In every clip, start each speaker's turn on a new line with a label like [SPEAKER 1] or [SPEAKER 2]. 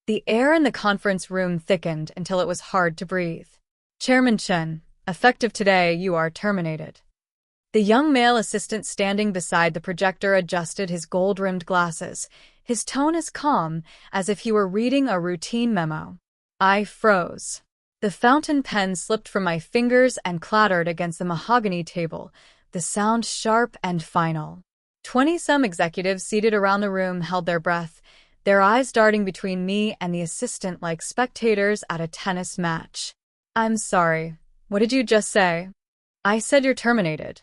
[SPEAKER 1] The air in the conference room thickened until it was hard to breathe. Chairman Chen, effective today, you are terminated. The young male assistant standing beside the projector adjusted his gold-rimmed glasses, his tone as calm as if he were reading a routine memo. I froze. The fountain pen slipped from my fingers and clattered against the mahogany table, the sound sharp and final. 20-some executives seated around the room held their breath, their eyes darting between me and the assistant like spectators at a tennis match. I'm sorry. What did you just say? I said you're terminated.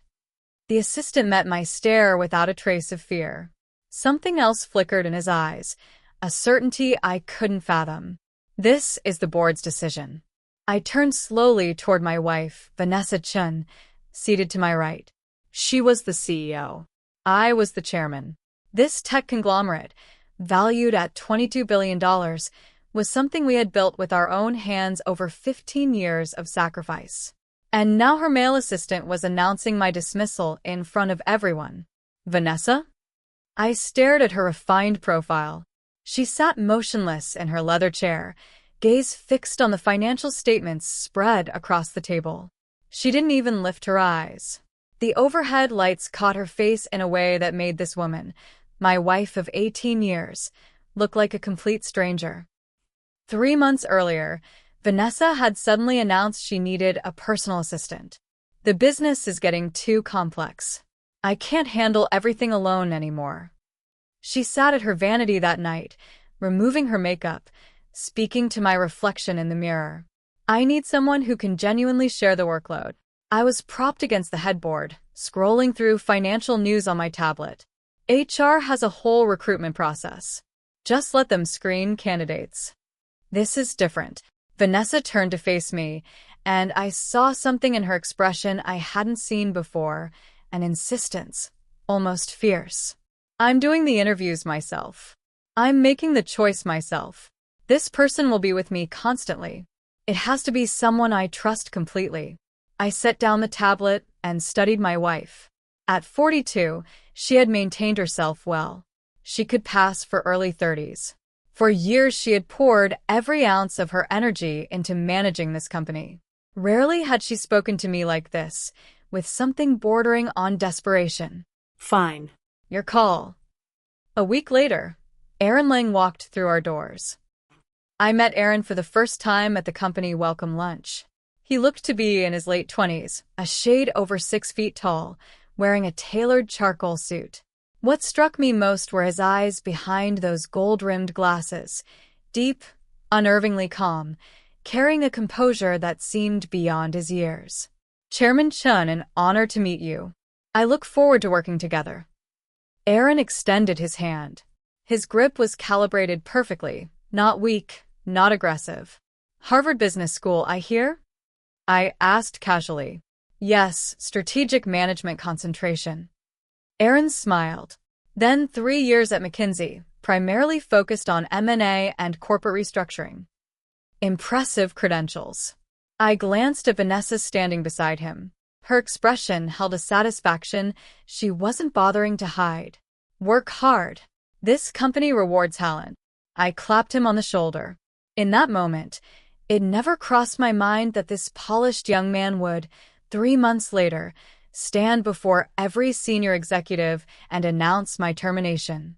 [SPEAKER 1] The assistant met my stare without a trace of fear. Something else flickered in his eyes, a certainty I couldn't fathom. This is the board's decision. I turned slowly toward my wife, Vanessa Chen, seated to my right. She was the CEO. I was the chairman. This tech conglomerate, valued at $22 billion, was something we had built with our own hands over 15 years of sacrifice. And now her male assistant was announcing my dismissal in front of everyone. Vanessa? I stared at her refined profile. She sat motionless in her leather chair, gaze fixed on the financial statements spread across the table. She didn't even lift her eyes. The overhead lights caught her face in a way that made this woman, my wife of 18 years, look like a complete stranger. 3 months earlier, Vanessa had suddenly announced she needed a personal assistant. The business is getting too complex. I can't handle everything alone anymore. She sat at her vanity that night, removing her makeup, speaking to my reflection in the mirror. I need someone who can genuinely share the workload. I was propped against the headboard, scrolling through financial news on my tablet. HR has a whole recruitment process. Just let them screen candidates. This is different. Vanessa turned to face me, and I saw something in her expression I hadn't seen before, an insistence, almost fierce. I'm doing the interviews myself. I'm making the choice myself. This person will be with me constantly. It has to be someone I trust completely. I set down the tablet and studied my wife. At 42, she had maintained herself well. She could pass for early 30s. For years, she had poured every ounce of her energy into managing this company. Rarely had she spoken to me like this, with something bordering on desperation.
[SPEAKER 2] Fine.
[SPEAKER 1] Your call. A week later, Aaron Lang walked through our doors. I met Aaron for the first time at the company welcome lunch. He looked to be in his late 20s, a shade over 6 feet tall, wearing a tailored charcoal suit. What struck me most were his eyes behind those gold-rimmed glasses, deep, unnervingly calm, carrying a composure that seemed beyond his years. Chairman Chen, an honor to meet you. I look forward to working together. Aaron extended his hand. His grip was calibrated perfectly, not weak, not aggressive. Harvard Business School, I hear? I asked casually. Yes, strategic management concentration. Aaron smiled. Then 3 years at McKinsey, primarily focused on M&A and corporate restructuring. Impressive credentials. I glanced at Vanessa standing beside him. Her expression held a satisfaction she wasn't bothering to hide. Work hard. This company rewards talent. I clapped him on the shoulder. In that moment, it never crossed my mind that this polished young man would, 3 months later, stand before every senior executive and announce my termination.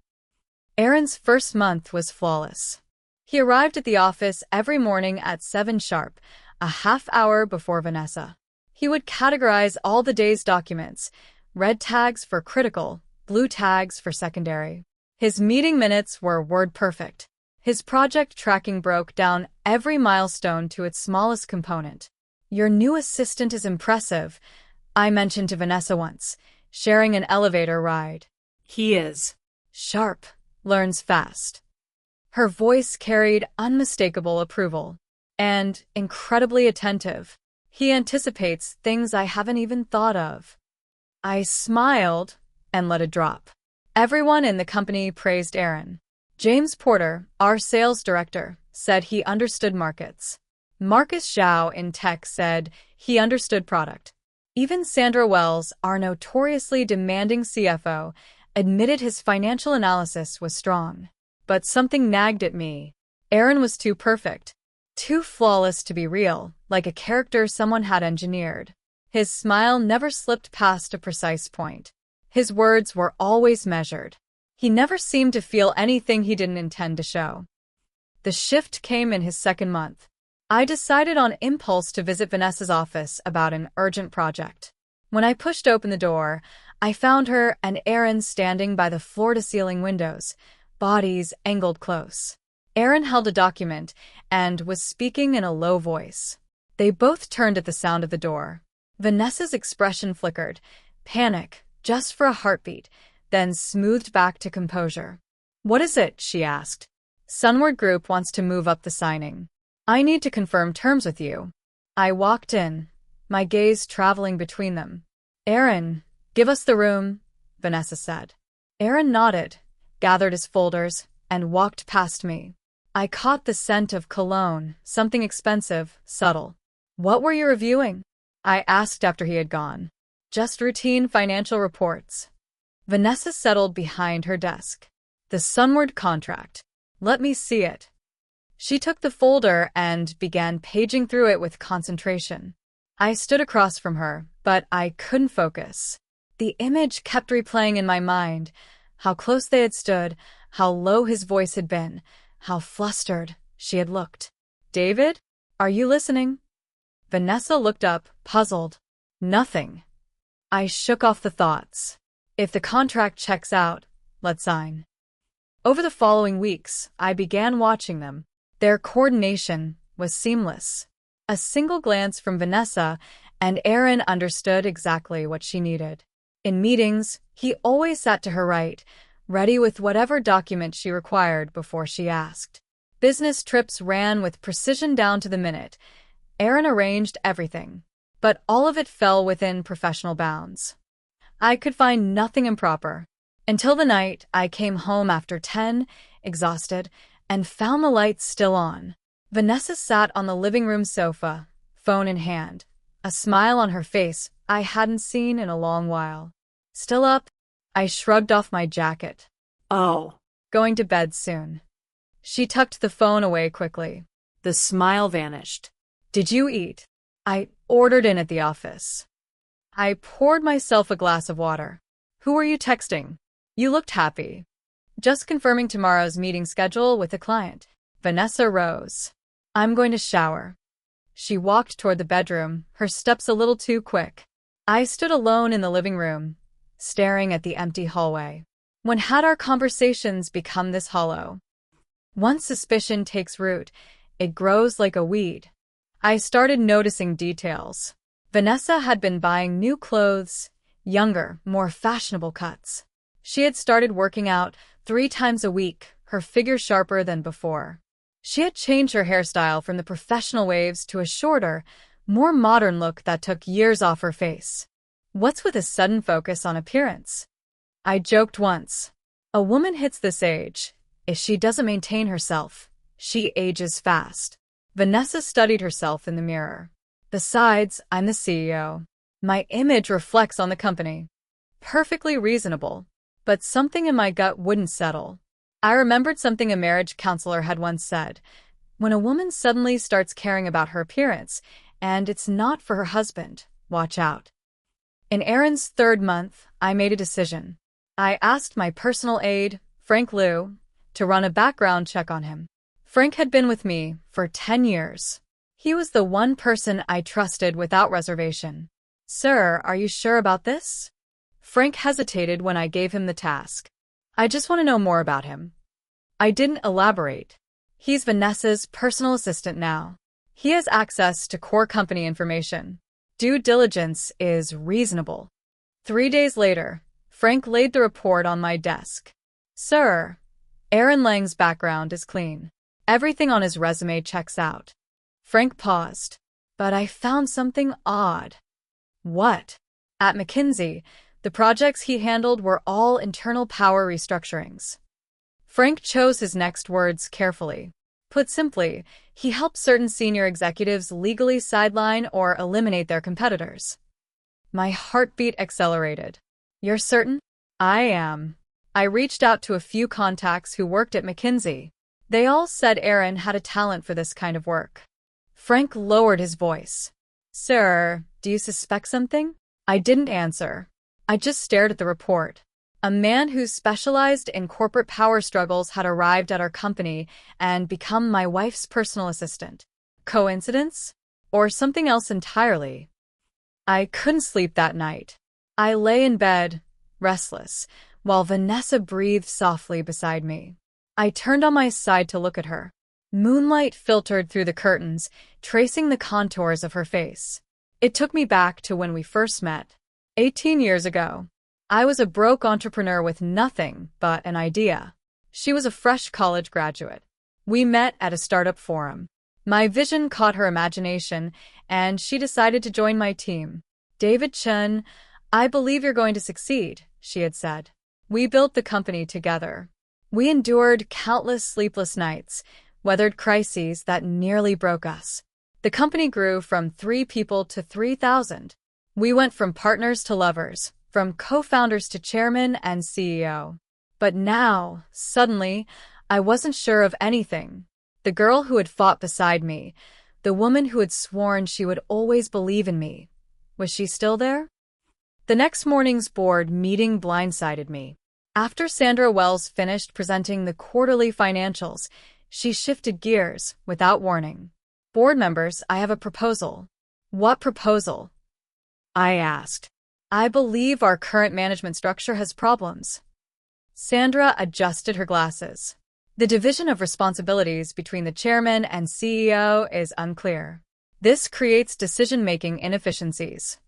[SPEAKER 1] Aaron's first month was flawless. He arrived at the office every morning at 7 sharp, a half hour before Vanessa. He would categorize all the day's documents, red tags for critical, blue tags for secondary. His meeting minutes were word-perfect. His project tracking broke down every milestone to its smallest component. Your new assistant is impressive, I mentioned to Vanessa once, sharing an elevator ride.
[SPEAKER 2] He is.
[SPEAKER 1] Sharp, learns fast. Her voice carried unmistakable approval. And incredibly attentive. He anticipates things I haven't even thought of. I smiled and let it drop. Everyone in the company praised Aaron. James Porter, our sales director, said he understood markets. Marcus Zhao in tech said he understood product. Even Sandra Wells, our notoriously demanding CFO, admitted his financial analysis was strong. But something nagged at me. Aaron was too perfect, too flawless to be real, like a character someone had engineered. His smile never slipped past a precise point. His words were always measured. He never seemed to feel anything he didn't intend to show. The shift came in his second month. I decided on impulse to visit Vanessa's office about an urgent project. When I pushed open the door, I found her and Aaron standing by the floor-to-ceiling windows, bodies angled close. Aaron held a document and was speaking in a low voice. They both turned at the sound of the door. Vanessa's expression flickered, panic, just for a heartbeat, then smoothed back to composure. "What is it?" she asked. "Sunward Group wants to move up the signing. I need to confirm terms with you." I walked in, my gaze traveling between them. "Aaron, give us the room," Vanessa said. Aaron nodded, gathered his folders, and walked past me. I caught the scent of cologne, something expensive, subtle. "What were you reviewing?" I asked after he had gone. "Just routine financial reports." Vanessa settled behind her desk. "The Sunward contract. Let me see it." She took the folder and began paging through it with concentration. I stood across from her, but I couldn't focus. The image kept replaying in my mind, how close they had stood, how low his voice had been, how flustered she had looked. "David, are you listening?" Vanessa looked up, puzzled. "Nothing." I shook off the thoughts. "If the contract checks out, let's sign." Over the following weeks, I began watching them. Their coordination was seamless. A single glance from Vanessa, and Aaron understood exactly what she needed. In meetings, he always sat to her right, ready with whatever document she required before she asked. Business trips ran with precision down to the minute. Aaron arranged everything, but all of it fell within professional bounds. I could find nothing improper. Until the night I came home after 10, exhausted, and found the lights still on. Vanessa sat on the living room sofa, phone in hand, a smile on her face I hadn't seen in a long while. "Still up?" I shrugged off my jacket.
[SPEAKER 2] Oh.
[SPEAKER 1] "Going to bed soon." She tucked the phone away quickly.
[SPEAKER 2] The smile vanished.
[SPEAKER 1] "Did you eat?" I ordered in at the office. I poured myself a glass of water. "Who were you texting? You looked happy." "Just confirming tomorrow's meeting schedule with a client." Vanessa rose. "I'm going to shower." She walked toward the bedroom, her steps a little too quick. I stood alone in the living room, staring at the empty hallway. When had our conversations become this hollow? Once suspicion takes root, it grows like a weed. I started noticing details. Vanessa had been buying new clothes, younger, more fashionable cuts. She had started working out 3 times a week, her figure sharper than before. She had changed her hairstyle from the professional waves to a shorter, more modern look that took years off her face. What's with a sudden focus on appearance? I joked once. A woman hits this age. If she doesn't maintain herself, she ages fast. Vanessa studied herself in the mirror. "Besides, I'm the CEO. My image reflects on the company." Perfectly reasonable. But something in my gut wouldn't settle. I remembered something a marriage counselor had once said. When a woman suddenly starts caring about her appearance, and it's not for her husband, watch out. In Aaron's 3rd month, I made a decision. I asked my personal aide, Frank Liu, to run a background check on him. Frank had been with me for 10 years. He was the one person I trusted without reservation. "Sir, are you sure about this?" Frank hesitated when I gave him the task. "I just want to know more about him." I didn't elaborate. "He's Vanessa's personal assistant now. He has access to core company information. Due diligence is reasonable." 3 days later, Frank laid the report on my desk. "Sir, Aaron Lang's background is clean. Everything on his resume checks out." Frank paused. "But I found something odd." "What?" "At McKinsey, the projects he handled were all internal power restructurings." Frank chose his next words carefully. Put simply, he helped certain senior executives legally sideline or eliminate their competitors. My heartbeat accelerated. "You're certain?" "I am." I reached out to a few contacts who worked at McKinsey. They all said Aaron had a talent for this kind of work. Frank lowered his voice. Sir, do you suspect something? I didn't answer. I just stared at the report. A man who specialized in corporate power struggles had arrived at our company and become my wife's personal assistant. Coincidence? Or something else entirely? I couldn't sleep that night. I lay in bed, restless, while Vanessa breathed softly beside me. I turned on my side to look at her. Moonlight filtered through the curtains, tracing the contours of her face. It took me back to when we first met. 18 years ago. I was a broke entrepreneur with nothing but an idea. She was a fresh college graduate. We met at a startup forum. My vision caught her imagination, and she decided to join my team. David Chen, I believe you're going to succeed, she had said. We built the company together. We endured countless sleepless nights, weathered crises that nearly broke us. The company grew from 3 people to 3,000. We went from partners to lovers, from co-founders to chairman and CEO. But now, suddenly, I wasn't sure of anything. The girl who had fought beside me, the woman who had sworn she would always believe in me, was she still there? The next morning's board meeting blindsided me. After Sandra Wells finished presenting the quarterly financials, she shifted gears without warning. Board members, I have a proposal. What proposal? I asked. I believe our current management structure has problems. Sandra adjusted her glasses. The division of responsibilities between the chairman and CEO is unclear. This creates decision-making inefficiencies.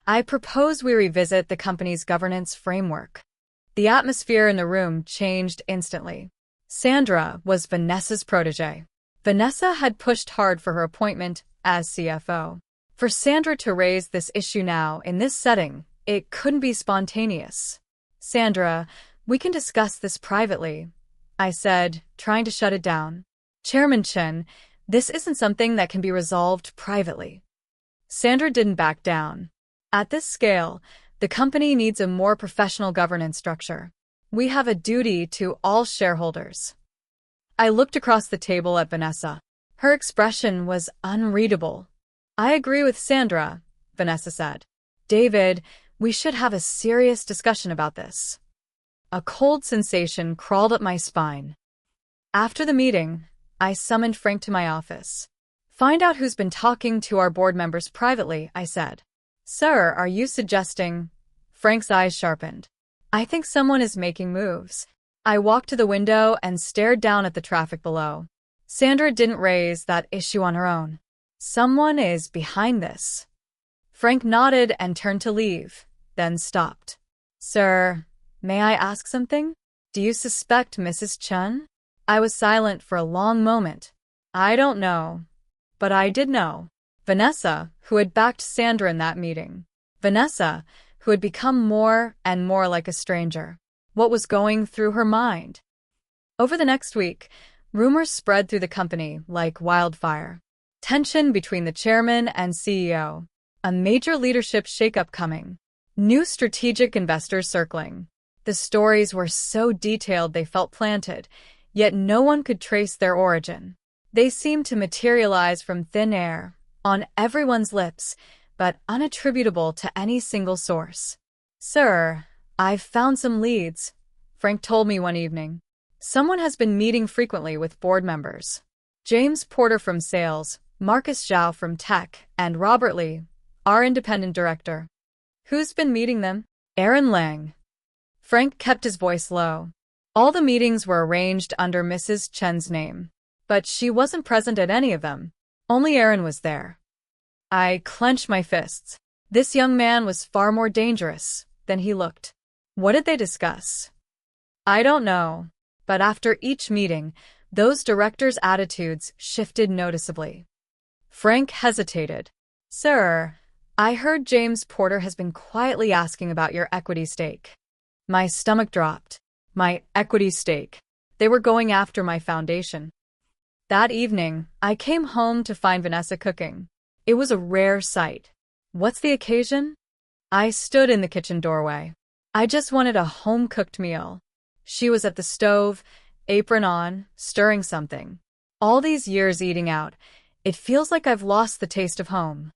[SPEAKER 1] I propose we revisit the company's governance framework. The atmosphere in the room changed instantly. Sandra was Vanessa's protege. Vanessa had pushed hard for her appointment as CFO. For Sandra to raise this issue now in this setting, it couldn't be spontaneous. Sandra, we can discuss this privately, I said, trying to shut it down. Chairman Chen, this isn't something that can be resolved privately. Sandra didn't back down. At this scale, the company needs a more professional governance structure. We have a duty to all shareholders. I looked across the table at Vanessa. Her expression was unreadable. I agree with Sandra, Vanessa said. David, we should have a serious discussion about this. A cold sensation crawled up my spine. After the meeting, I summoned Frank to my office. Find out who's been talking to our board members privately, I said. Sir, are you suggesting? Frank's eyes sharpened. I think someone is making moves. I walked to the window and stared down at the traffic below. Sandra didn't raise that issue on her own. Someone is behind this. Frank nodded and turned to leave, then stopped. Sir, may I ask something? Do you suspect Mrs. Chen? I was silent for a long moment. I don't know. But I did know. Vanessa, who had backed Sandra in that meeting. Vanessa, who had become more and more like a stranger. What was going through her mind? Over the next week, rumors spread through the company like wildfire. Tension between the chairman and CEO. A major leadership shakeup coming. New strategic investors circling. The stories were so detailed they felt planted, yet no one could trace their origin. They seemed to materialize from thin air, on everyone's lips, but unattributable to any single source. Sir, I've found some leads, Frank told me one evening. Someone has been meeting frequently with board members. James Porter from sales, Marcus Zhao from tech, and Robert Lee, our independent director. Who's been meeting them? Aaron Lang. Frank kept his voice low. All the meetings were arranged under Mrs. Chen's name, but she wasn't present at any of them. Only Aaron was there. I clenched my fists. This young man was far more dangerous than he looked. What did they discuss? I don't know, but after each meeting, those directors' attitudes shifted noticeably. Frank hesitated. Sir, I heard James Porter has been quietly asking about your equity stake. My stomach dropped. My equity stake. They were going after my foundation. That evening, I came home to find Vanessa cooking. It was a rare sight. What's the occasion? I stood in the kitchen doorway. I just wanted a home-cooked meal. She was at the stove, apron on, stirring something. All these years eating out, it feels like I've lost the taste of home.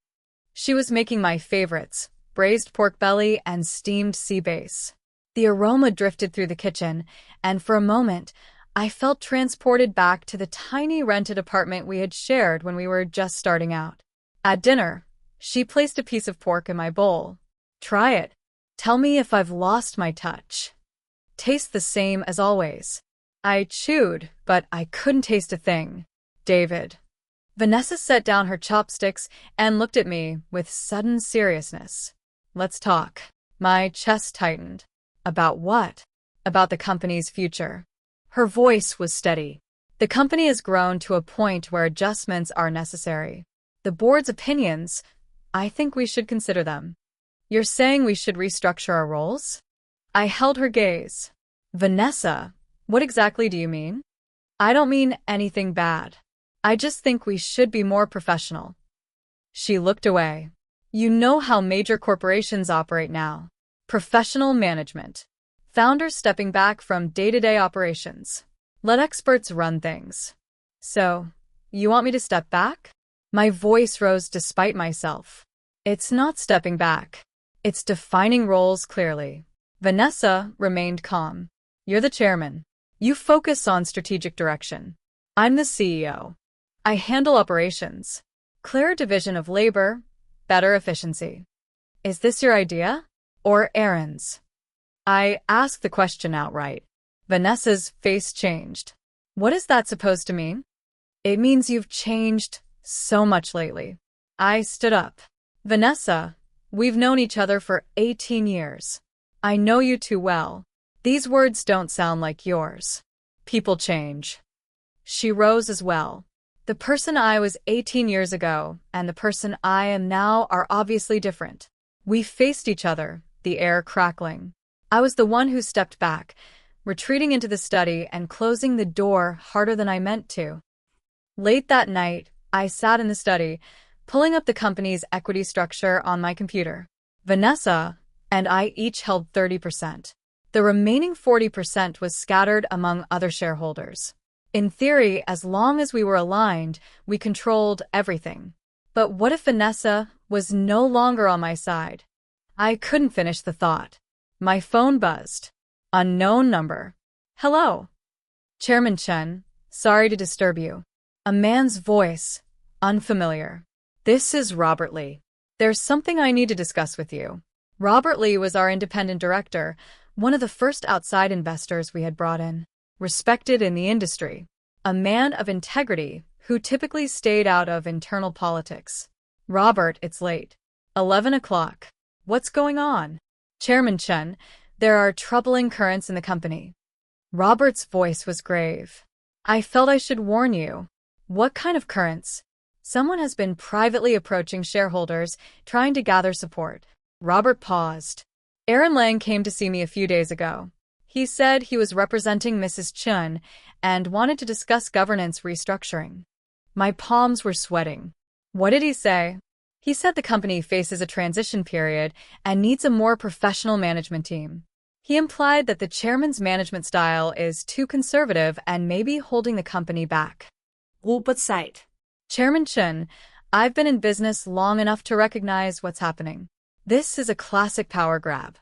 [SPEAKER 1] She was making my favorites, braised pork belly and steamed sea bass. The aroma drifted through the kitchen, and for a moment, I felt transported back to the tiny rented apartment we had shared when we were just starting out. At dinner, she placed a piece of pork in my bowl. Try it. Tell me if I've lost my touch. Tastes the same as always. I chewed, but I couldn't taste a thing. David. Vanessa set down her chopsticks and looked at me with sudden seriousness. Let's talk. My chest tightened. About what? About the company's future. Her voice was steady. The company has grown to a point where adjustments are necessary. The board's opinions, I think we should consider them. You're saying we should restructure our roles? I held her gaze. Vanessa, what exactly do you mean? I don't mean anything bad. I just think we should be more professional. She looked away. You know how major corporations operate now. Professional management. Founders stepping back from day-to-day operations. Let experts run things. So, you want me to step back? My voice rose despite myself. It's not stepping back. It's defining roles clearly. Vanessa remained calm. You're the chairman. You focus on strategic direction. I'm the CEO. I handle operations. Clearer division of labor, better efficiency. Is this your idea? Or Aaron's? I asked the question outright. Vanessa's face changed. What is that supposed to mean? It means you've changed so much lately. I stood up. Vanessa, we've known each other for 18 years. I know you too well. These words don't sound like yours. People change. She rose as well. The person I was 18 years ago and the person I am now are obviously different. We faced each other, the air crackling. I was the one who stepped back, retreating into the study and closing the door harder than I meant to. Late that night, I sat in the study, pulling up the company's equity structure on my computer. Vanessa and I each held 30%. The remaining 40% was scattered among other shareholders. In theory, as long as we were aligned, we controlled everything. But what if Vanessa was no longer on my side? I couldn't finish the thought. My phone buzzed. Unknown number. Hello. Chairman Chen, sorry to disturb you. A man's voice, unfamiliar. This is Robert Lee. There's something I need to discuss with you. Robert Lee was our independent director, one of the first outside investors we had brought in. Respected in the industry. A man of integrity who typically stayed out of internal politics. Robert, it's late. 11 o'clock. What's going on? Chairman Chen, there are troubling currents in the company. Robert's voice was grave. I felt I should warn you. What kind of currents? Someone has been privately approaching shareholders, trying to gather support. Robert paused. Aaron Lang came to see me a few days ago. He said he was representing Mrs. Chun and wanted to discuss governance restructuring. My palms were sweating. What did he say? He said the company faces a transition period and needs a more professional management team. He implied that the chairman's management style is too conservative and may be holding the company back.
[SPEAKER 2] Robert said.
[SPEAKER 1] Chairman Chun, I've been in business long enough to recognize what's happening. This is a classic power grab.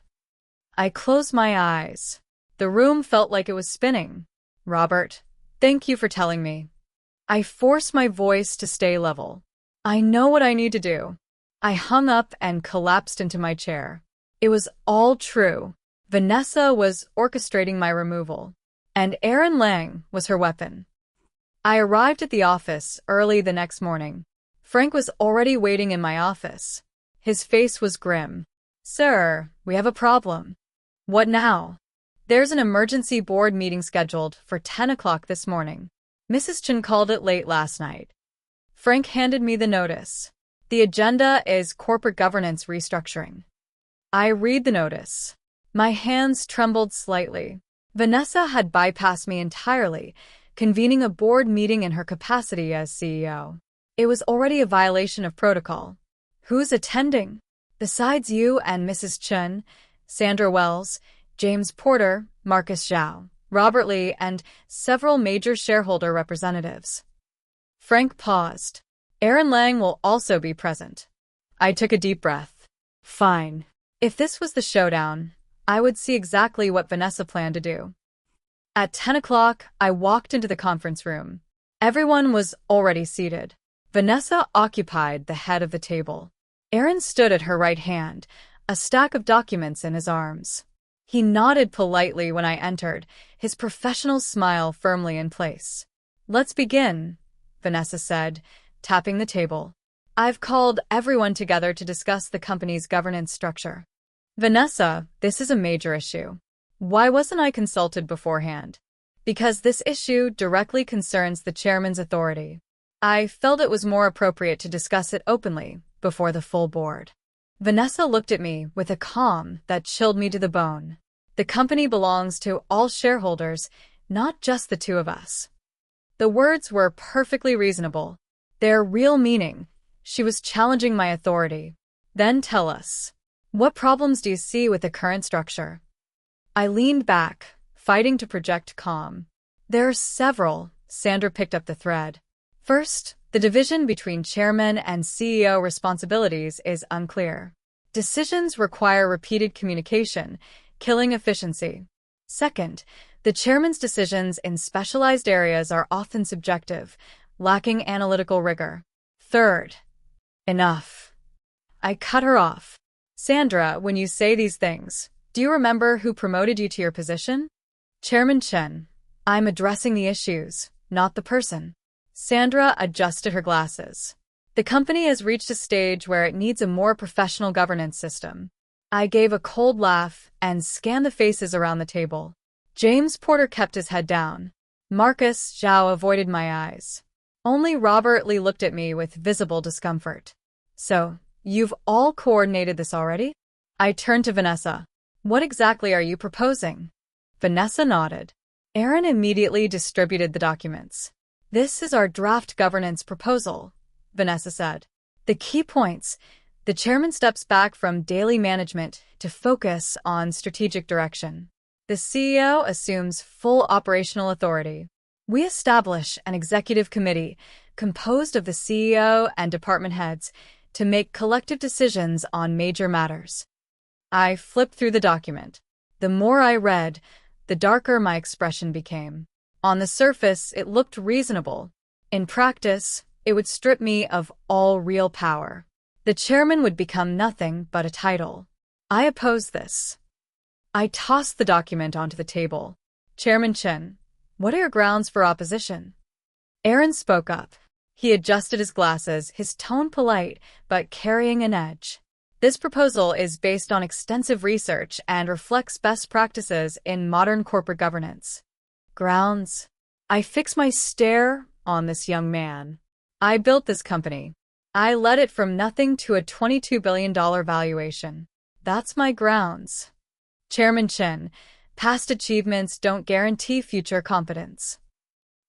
[SPEAKER 1] I closed my eyes. The room felt like it was spinning. Robert, thank you for telling me. I forced my voice to stay level. I know what I need to do. I hung up and collapsed into my chair. It was all true. Vanessa was orchestrating my removal, and Aaron Lang was her weapon. I arrived at the office early the next morning. Frank was already waiting in my office. His face was grim. Sir, we have a problem. What now? There's an emergency board meeting scheduled for 10 o'clock this morning. Mrs. Chen called it late last night. Frank handed me the notice. The agenda is corporate governance restructuring. I read the notice. My hands trembled slightly. Vanessa had bypassed me entirely, convening a board meeting in her capacity as CEO. It was already a violation of protocol. Who's attending? Besides you and Mrs. Chen, Sandra Wells, James Porter, Marcus Zhao. Robert Lee, and several major shareholder representatives. Frank paused. Aaron Lang will also be present. I took a deep breath. Fine. If this was the showdown, I would see exactly what Vanessa planned to do. At 10 o'clock, I walked into the conference room. Everyone was already seated. Vanessa occupied the head of the table. Aaron stood at her right hand, a stack of documents in his arms. He nodded politely when I entered, his professional smile firmly in place. Let's begin, Vanessa said, tapping the table. I've called everyone together to discuss the company's governance structure. Vanessa, this is a major issue. Why wasn't I consulted beforehand? Because this issue directly concerns the chairman's authority. I felt it was more appropriate to discuss it openly, before the full board. Vanessa looked at me with a calm that chilled me to the bone. The company belongs to all shareholders, not just the two of us. The words were perfectly reasonable. Their real meaning. She was challenging my authority. Then tell us. What problems do you see with the current structure? I leaned back, fighting to project calm. There are several. Sandra picked up the thread. First, the division between chairman and CEO responsibilities is unclear. Decisions require repeated communication, killing efficiency. Second, the chairman's decisions in specialized areas are often subjective, lacking analytical rigor. Third, enough. I cut her off. Sandra, when you say these things, do you remember who promoted you to your position? Chairman Chen. I'm addressing the issues, not the person. Sandra adjusted her glasses. The company has reached a stage where it needs a more professional governance system. I gave a cold laugh and scanned the faces around the table. James Porter kept his head down. Marcus Zhao avoided my eyes. Only Robert Lee looked at me with visible discomfort. So, you've all coordinated this already? I turned to Vanessa. What exactly are you proposing? Vanessa nodded. Aaron immediately distributed the documents. This is our draft governance proposal, Vanessa said. The key points. The chairman steps back from daily management to focus on strategic direction. The CEO assumes full operational authority. We establish an executive committee composed of the CEO and department heads to make collective decisions on major matters. I flipped through the document. The more I read, the darker my expression became. On the surface, it looked reasonable. In practice, it would strip me of all real power. The chairman would become nothing but a title. I oppose this. I tossed the document onto the table. Chairman Chen, what are your grounds for opposition? Aaron spoke up. He adjusted his glasses, his tone polite, but carrying an edge. This proposal is based on extensive research and reflects best practices in modern corporate governance. Grounds? I fixed my stare on this young man. I built this company. I led it from nothing to a $22 billion valuation. That's my grounds. Chairman Chen, past achievements don't guarantee future competence.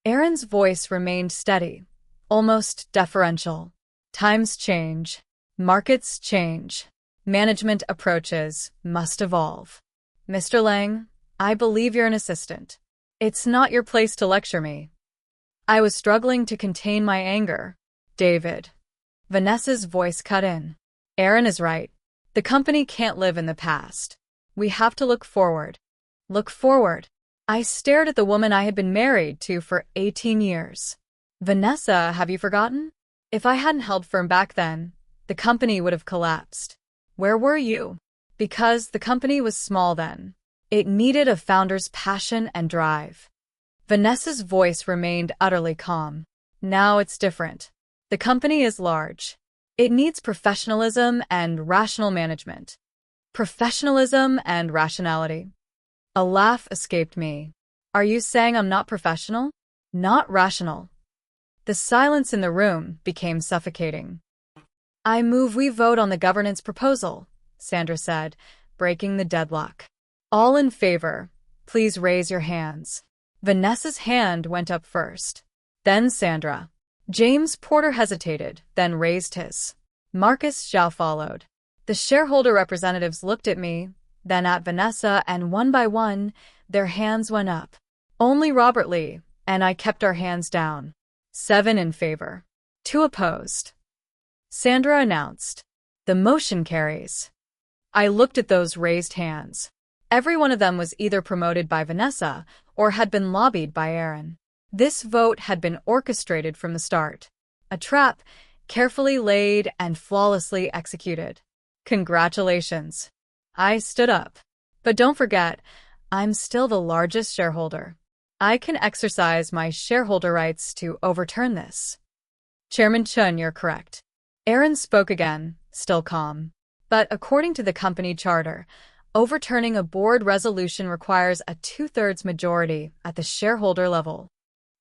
[SPEAKER 1] Aaron's voice remained steady, almost deferential. Times change. Markets change. Management approaches must evolve. Mr. Lang, I believe you're an assistant. It's not your place to lecture me. I was struggling to contain my anger. David. Vanessa's voice cut in. Aaron is right. The company can't live in the past. We have to look forward. Look forward. I stared at the woman I had been married to for 18 years. Vanessa, have you forgotten? If I hadn't held firm back then, the company would have collapsed. Where were you? Because the company was small then. It needed a founder's passion and drive. Vanessa's voice remained utterly calm. Now it's different. The company is large. It needs professionalism and rational management. Professionalism and rationality. A laugh escaped me. Are you saying I'm not professional? Not rational. The silence in the room became suffocating. I move we vote on the governance proposal, Sandra said, breaking the deadlock. All in favor, please raise your hands. Vanessa's hand went up first. Then Sandra. James Porter hesitated, then raised his. Marcus Zhao followed. The shareholder representatives looked at me, then at Vanessa, and one by one, their hands went up. Only Robert Lee and I kept our hands down. 7 in favor. 2 opposed. Sandra announced. The motion carries. I looked at those raised hands. Every one of them was either promoted by Vanessa or had been lobbied by Aaron. This vote had been orchestrated from the start. A trap, carefully laid and flawlessly executed. Congratulations. I stood up. But don't forget, I'm still the largest shareholder. I can exercise my shareholder rights to overturn this. Chairman Chun, you're correct. Aaron spoke again, still calm. But according to the company charter, overturning a board resolution requires a 2/3 majority at the shareholder level.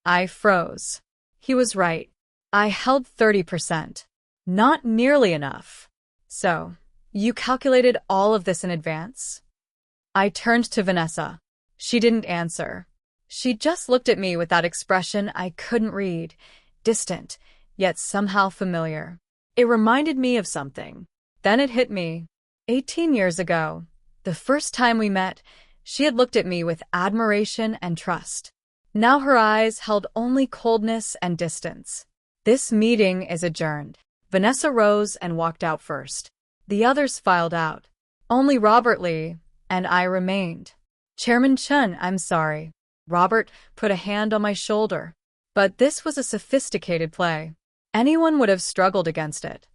[SPEAKER 1] I froze. He was right. I held 30%. Not nearly enough. So, you calculated all of this in advance? I turned to Vanessa. She didn't answer. She just looked at me with that expression I couldn't read, distant, yet somehow familiar. It reminded me of something. Then it hit me. 18 years ago, the first time we met, she had looked at me with admiration and trust. Now her eyes held only coldness and distance. This meeting is adjourned. Vanessa rose and walked out first. The others filed out. Only Robert Lee and I remained. Chairman Chun, I'm sorry. Robert put a hand on my shoulder. But this was a sophisticated play. Anyone would have struggled against it.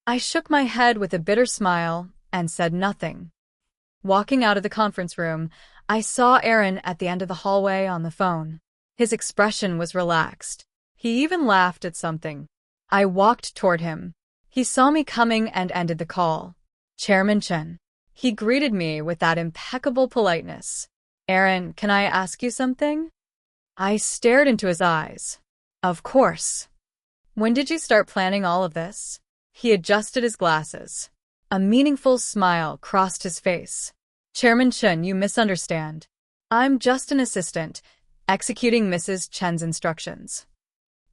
[SPEAKER 1] I shook my head with a bitter smile and said nothing. Walking out of the conference room, I saw Aaron at the end of the hallway on the phone. His expression was relaxed. He even laughed at something. I walked toward him. He saw me coming and ended the call. Chairman Chen. He greeted me with that impeccable politeness. Aaron, can I ask you something? I stared into his eyes. Of course. When did you start planning all of this? He adjusted his glasses. A meaningful smile crossed his face. Chairman Chen, you misunderstand. I'm just an assistant, executing Mrs. Chen's instructions.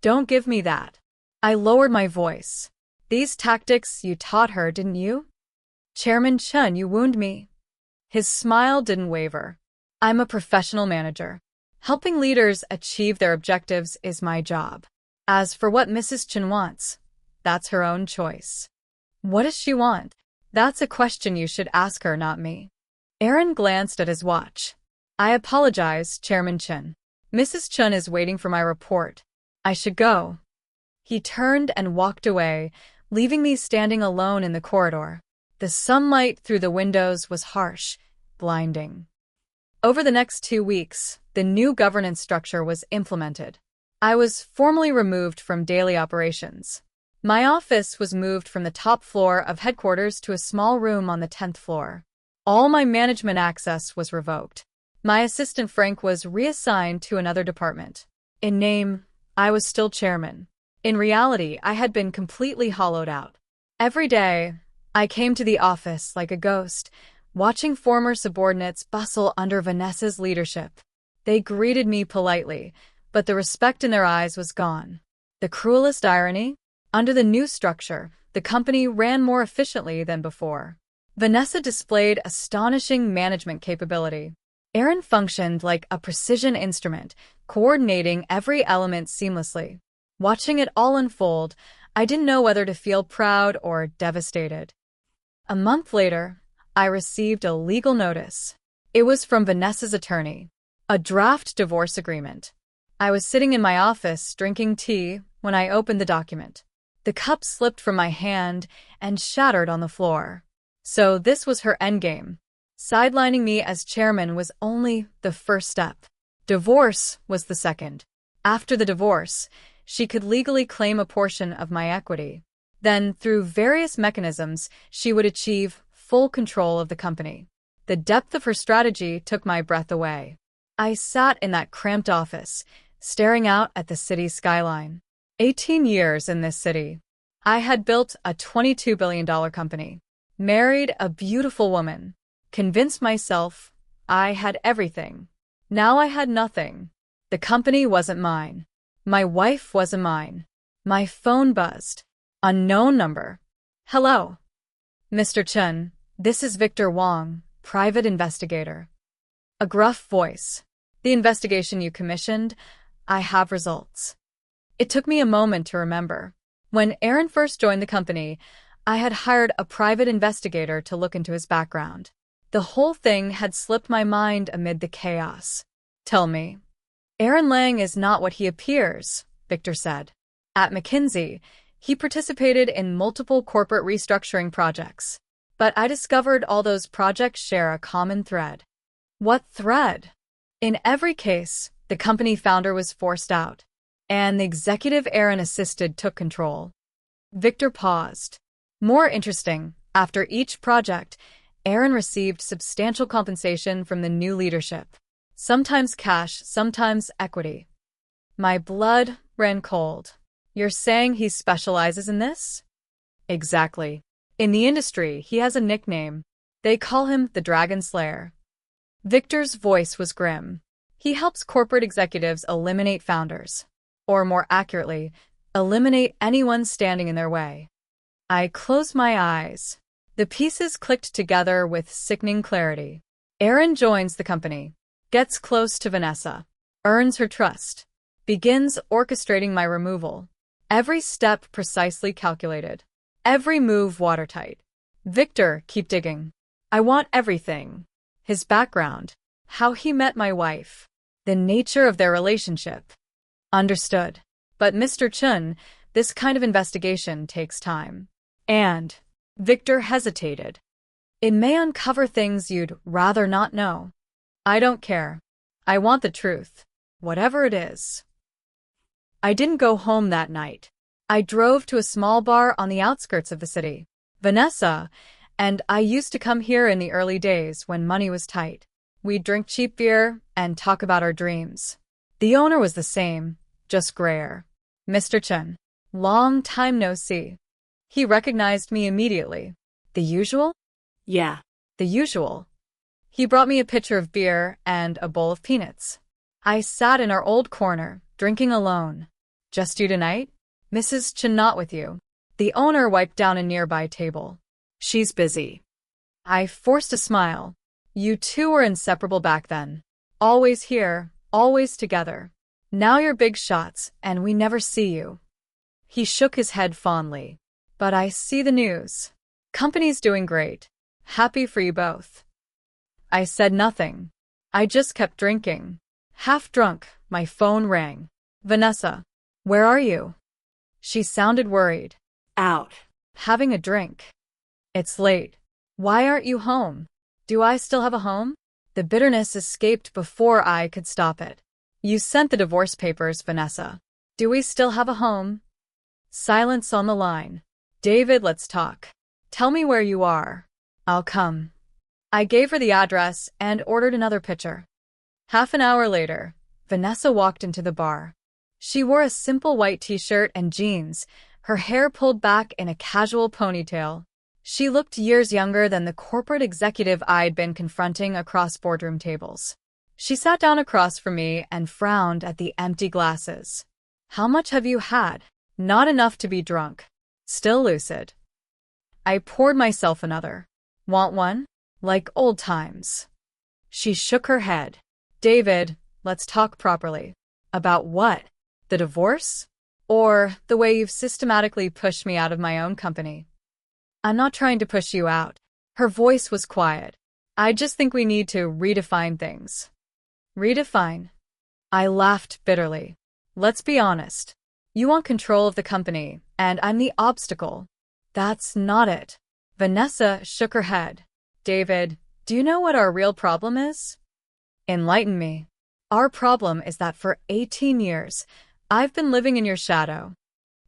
[SPEAKER 1] Don't give me that. I lowered my voice. These tactics you taught her, didn't you? Chairman Chen, you wound me. His smile didn't waver. I'm a professional manager. Helping leaders achieve their objectives is my job. As for what Mrs. Chen wants, that's her own choice. What does she want? That's a question you should ask her, not me. Aaron glanced at his watch. I apologize, Chairman Chen. Mrs. Chen is waiting for my report. I should go. He turned and walked away, leaving me standing alone in the corridor. The sunlight through the windows was harsh, blinding. Over the next 2 weeks, the new governance structure was implemented. I was formally removed from daily operations. My office was moved from the top floor of headquarters to a small room on the 10th floor. All my management access was revoked. My assistant Frank was reassigned to another department. In name, I was still chairman. In reality, I had been completely hollowed out. Every day, I came to the office like a ghost, watching former subordinates bustle under Vanessa's leadership. They greeted me politely, but the respect in their eyes was gone. The cruelest irony? Under the new structure, the company ran more efficiently than before. Vanessa displayed astonishing management capability. Aaron functioned like a precision instrument, coordinating every element seamlessly. Watching it all unfold, I didn't know whether to feel proud or devastated. A month later, I received a legal notice. It was from Vanessa's attorney. A draft divorce agreement. I was sitting in my office drinking tea when I opened the document. The cup slipped from my hand and shattered on the floor. So this was her endgame. Sidelining me as chairman was only the first step. Divorce was the second. After the divorce, she could legally claim a portion of my equity. Then, through various mechanisms, she would achieve full control of the company. The depth of her strategy took my breath away. I sat in that cramped office, staring out at the city's skyline. 18 years in this city. I had built a $22 billion company, married a beautiful woman, convinced myself I had everything. Now I had nothing. The company wasn't mine. My wife wasn't mine. My phone buzzed. Unknown number. Hello. Mr. Chen, this is Victor Wong, private investigator. A gruff voice. The investigation you commissioned, I have results. It took me a moment to remember. When Aaron first joined the company, I had hired a private investigator to look into his background. The whole thing had slipped my mind amid the chaos. Tell me. Aaron Lang is not what he appears, Victor said. At McKinsey, he participated in multiple corporate restructuring projects. But I discovered all those projects share a common thread. What thread? In every case, the company founder was forced out, and the executive Aaron assisted took control. Victor paused. More interesting, after each project, Aaron received substantial compensation from the new leadership. Sometimes cash, sometimes equity. My blood ran cold. You're saying he specializes in this? Exactly. In the industry, he has a nickname. They call him the Dragon Slayer. Victor's voice was grim. He helps corporate executives eliminate founders. Or more accurately, eliminate anyone standing in their way. I closed my eyes. The pieces clicked together with sickening clarity. Aaron joins the company, gets close to Vanessa, earns her trust, begins orchestrating my removal. Every step precisely calculated. Every move watertight. Victor, keep digging. I want everything. His background, how he met my wife, the nature of their relationship. Understood. But Mr. Chun, this kind of investigation takes time. And Victor hesitated. It may uncover things you'd rather not know. I don't care. I want the truth, whatever it is. I didn't go home that night. I drove to a small bar on the outskirts of the city. Vanessa and I used to come here in the early days when money was tight. We'd drink cheap beer and talk about our dreams. The owner was the same, just grayer. Mr. Chen. Long time no see. He recognized me immediately. The usual?
[SPEAKER 2] Yeah.
[SPEAKER 1] The usual. He brought me a pitcher of beer and a bowl of peanuts. I sat in our old corner, drinking alone. Just you tonight? Mrs. Chen not with you. The owner wiped down a nearby table. She's busy. I forced a smile. You two were inseparable back then. Always here, always together. Now you're big shots, and we never see you. He shook his head fondly. But I see the news. Company's doing great. Happy for you both. I said nothing. I just kept drinking. Half drunk, my phone rang. Vanessa, where are you? She sounded worried.
[SPEAKER 2] Out.
[SPEAKER 1] Having a drink. It's late. Why aren't you home? Do I still have a home? The bitterness escaped before I could stop it. You sent the divorce papers, Vanessa. Do we still have a home? Silence on the line. David, let's talk. Tell me where you are. I'll come. I gave her the address and ordered another pitcher. Half an hour later, Vanessa walked into the bar. She wore a simple white t-shirt and jeans, her hair pulled back in a casual ponytail. She looked years younger than the corporate executive I'd been confronting across boardroom tables. She sat down across from me and frowned at the empty glasses. How much have you had? Not enough to be drunk. Still lucid. I poured myself another. Want one? Like old times. She shook her head. David, let's talk properly. About what? The divorce? Or the way you've systematically pushed me out of my own company? I'm not trying to push you out. Her voice was quiet. I just think we need to redefine things. Redefine? I laughed bitterly. Let's be honest. You want control of the company, and I'm the obstacle. That's not it. Vanessa shook her head. David, do you know what our real problem is? Enlighten me. Our problem is that for 18 years, I've been living in your shadow.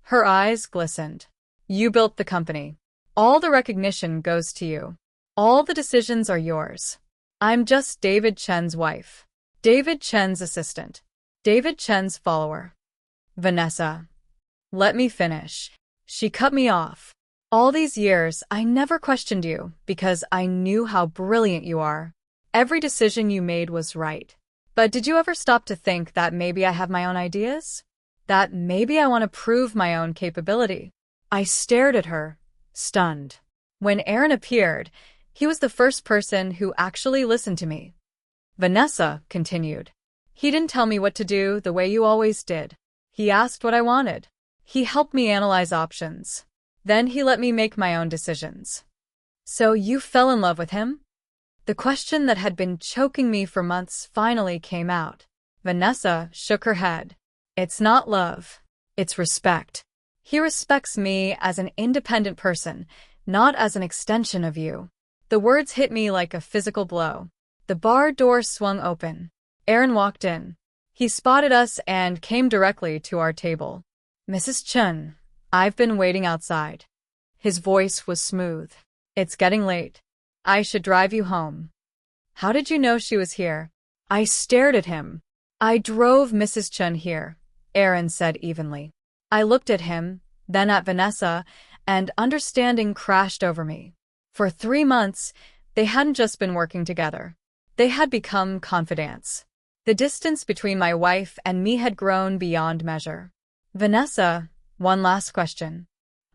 [SPEAKER 1] Her eyes glistened. You built the company. All the recognition goes to you. All the decisions are yours. I'm just David Chen's wife. David Chen's assistant. David Chen's follower. Vanessa. Let me finish. She cut me off. All these years, I never questioned you because I knew how brilliant you are. Every decision you made was right. But did you ever stop to think that maybe I have my own ideas? That maybe I want to prove my own capability? I stared at her, stunned. When Aaron appeared, he was the first person who actually listened to me. Vanessa continued. He didn't tell me what to do the way you always did. He asked what I wanted. He helped me analyze options. Then he let me make my own decisions. So you fell in love with him? The question that had been choking me for months finally came out. Vanessa shook her head. It's not love. It's respect. He respects me as an independent person, not as an extension of you. The words hit me like a physical blow. The bar door swung open. Aaron walked in. He spotted us and came directly to our table. Mrs. Chun, I've been waiting outside. His voice was smooth. It's getting late. I should drive you home. How did you know she was here? I stared at him. I drove Mrs. Chun here, Aaron said evenly. I looked at him, then at Vanessa, and understanding crashed over me. For 3 months, they hadn't just been working together. They had become confidants. The distance between my wife and me had grown beyond measure. Vanessa, one last question.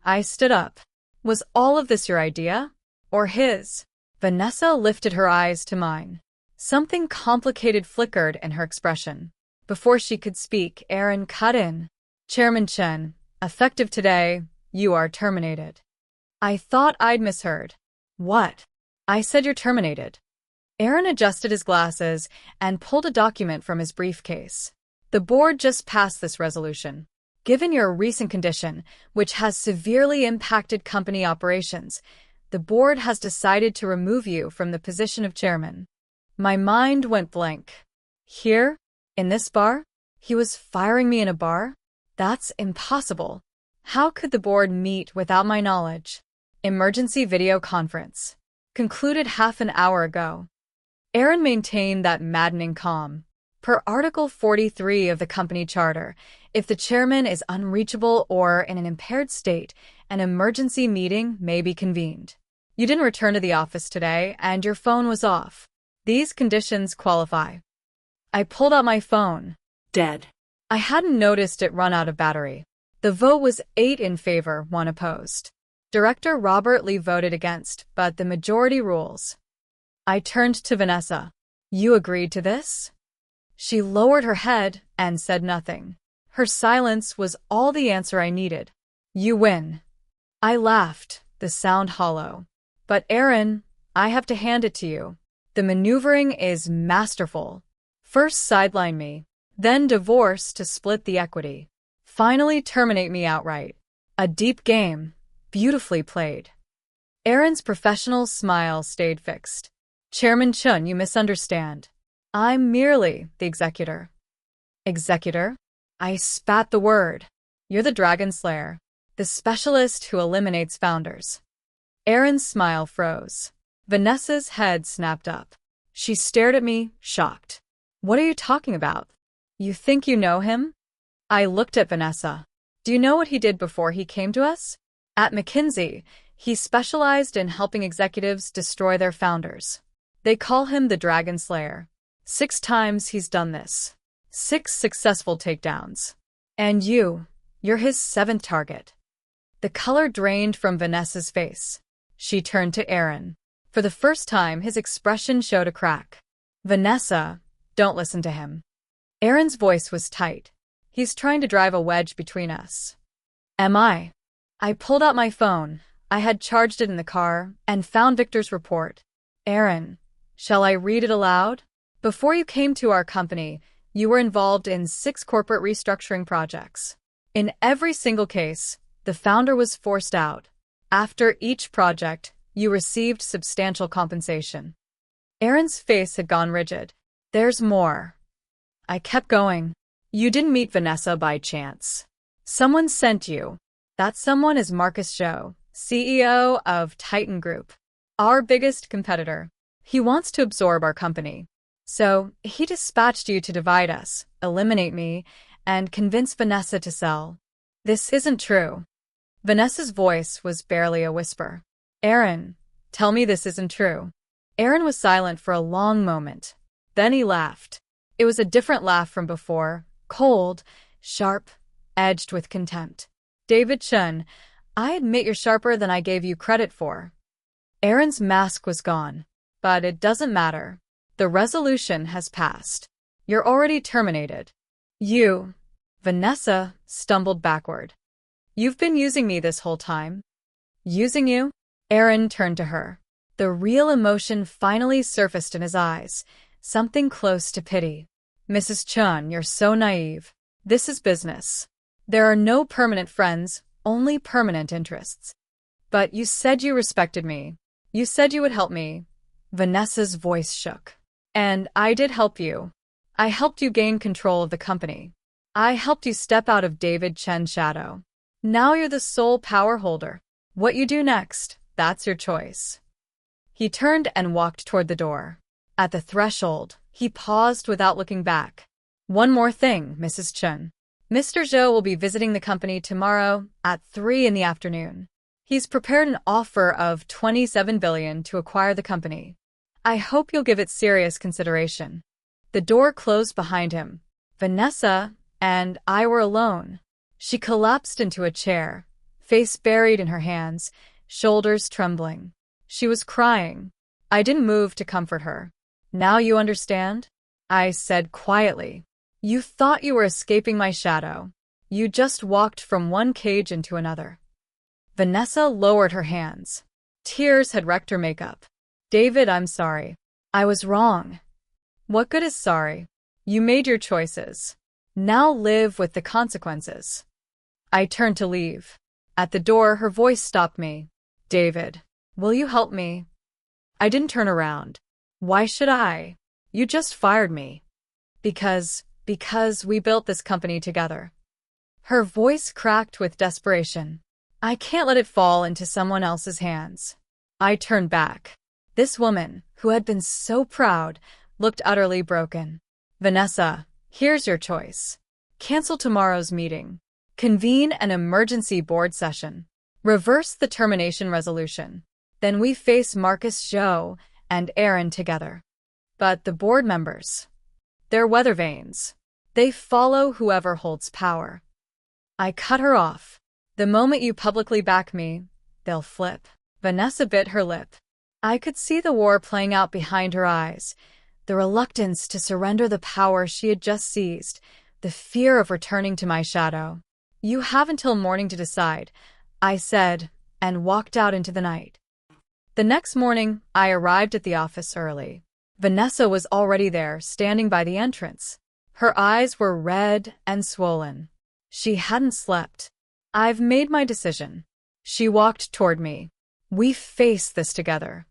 [SPEAKER 1] I stood up. Was all of this your idea? Or his? Vanessa lifted her eyes to mine. Something complicated flickered in her expression. Before she could speak, Aaron cut in. Chairman Chen, effective today, you are terminated. I thought I'd misheard. What? I said you're terminated. Aaron adjusted his glasses and pulled a document from his briefcase. The board just passed this resolution. Given your recent condition, which has severely impacted company operations, the board has decided to remove you from the position of chairman. My mind went blank. Here? In this bar? He was firing me in a bar? That's impossible. How could the board meet without my knowledge? Emergency video conference. Concluded half an hour ago. Aaron maintained that maddening calm. Per Article 43 of the company charter, if the chairman is unreachable or in an impaired state, an emergency meeting may be convened. You didn't return to the office today, and your phone was off. These conditions qualify. I pulled out my phone.
[SPEAKER 2] Dead.
[SPEAKER 1] I hadn't noticed it run out of battery. The vote was 8 in favor, 1 opposed. Director Robert Lee voted against, but the majority rules. I turned to Vanessa. You agreed to this? She lowered her head and said nothing. Her silence was all the answer I needed. You win. I laughed, the sound hollow. But Aaron, I have to hand it to you. The maneuvering is masterful. First sideline me, then divorce to split the equity. Finally terminate me outright. A deep game, beautifully played. Aaron's professional smile stayed fixed. Chairman Chun, you misunderstand. I'm merely the executor. Executor? I spat the word. You're the Dragon Slayer, the specialist who eliminates founders. Aaron's smile froze. Vanessa's head snapped up. She stared at me, shocked. What are you talking about? You think you know him? I looked at Vanessa. Do you know what he did before he came to us? At McKinsey, he specialized in helping executives destroy their founders. They call him the Dragon Slayer. 6 times he's done this. 6 successful takedowns. And you're his 7th target. The color drained from Vanessa's face. She turned to Aaron. For the first time, his expression showed a crack. Vanessa, don't listen to him. Aaron's voice was tight. He's trying to drive a wedge between us. Am I? I pulled out my phone. I had charged it in the car and found Victor's report. Aaron, shall I read it aloud? Before you came to our company, you were involved in 6 corporate restructuring projects. In every single case, the founder was forced out. After each project, you received substantial compensation. Aaron's face had gone rigid. There's more. I kept going. You didn't meet Vanessa by chance. Someone sent you. That someone is Marcus Zhou, CEO of Titan Group, our biggest competitor. He wants to absorb our company. So, he dispatched you to divide us, eliminate me, and convince Vanessa to sell. This isn't true. Vanessa's voice was barely a whisper. Aaron, tell me this isn't true. Aaron was silent for a long moment. Then he laughed. It was a different laugh from before, cold, sharp, edged with contempt. David Chun, I admit you're sharper than I gave you credit for. Aaron's mask was gone. But it doesn't matter. The resolution has passed. You're already terminated. You. Vanessa stumbled backward. You've been using me this whole time. Using you? Aaron turned to her. The real emotion finally surfaced in his eyes, something close to pity. Mrs. Chun, you're so naive. This is business. There are no permanent friends, only permanent interests. But you said you respected me. You said you would help me. Vanessa's voice shook. And I did help you. I helped you gain control of the company. I helped you step out of David Chen's shadow. Now you're the sole power holder. What you do next, that's your choice. He turned and walked toward the door. At the threshold, he paused without looking back. One more thing, Mrs. Chen. Mr. Zhou will be visiting the company tomorrow at 3 in the afternoon. He's prepared an offer of $27 billion to acquire the company. I hope you'll give it serious consideration. The door closed behind him. Vanessa and I were alone. She collapsed into a chair, face buried in her hands, shoulders trembling. She was crying. I didn't move to comfort her. Now you understand? I said quietly. You thought you were escaping my shadow. You just walked from one cage into another. Vanessa lowered her hands. Tears had wrecked her makeup. David, I'm sorry. I was wrong. What good is sorry? You made your choices. Now live with the consequences. I turned to leave. At the door, her voice stopped me. David, will you help me? I didn't turn around. Why should I? You just fired me. Because we built this company together. Her voice cracked with desperation. I can't let it fall into someone else's hands. I turned back. This woman, who had been so proud, looked utterly broken. Vanessa, here's your choice. Cancel tomorrow's meeting. Convene an emergency board session. Reverse the termination resolution. Then we face Marcus Zhou and Aaron together. But the board members, they're weather vanes. They follow whoever holds power. I cut her off. The moment you publicly back me, they'll flip. Vanessa bit her lip. I could see the war playing out behind her eyes, the reluctance to surrender the power she had just seized, the fear of returning to my shadow. You have until morning to decide, I said, and walked out into the night. The next morning, I arrived at the office early. Vanessa was already there, standing by the entrance. Her eyes were red and swollen. She hadn't slept. I've made my decision. She walked toward me. We face this together.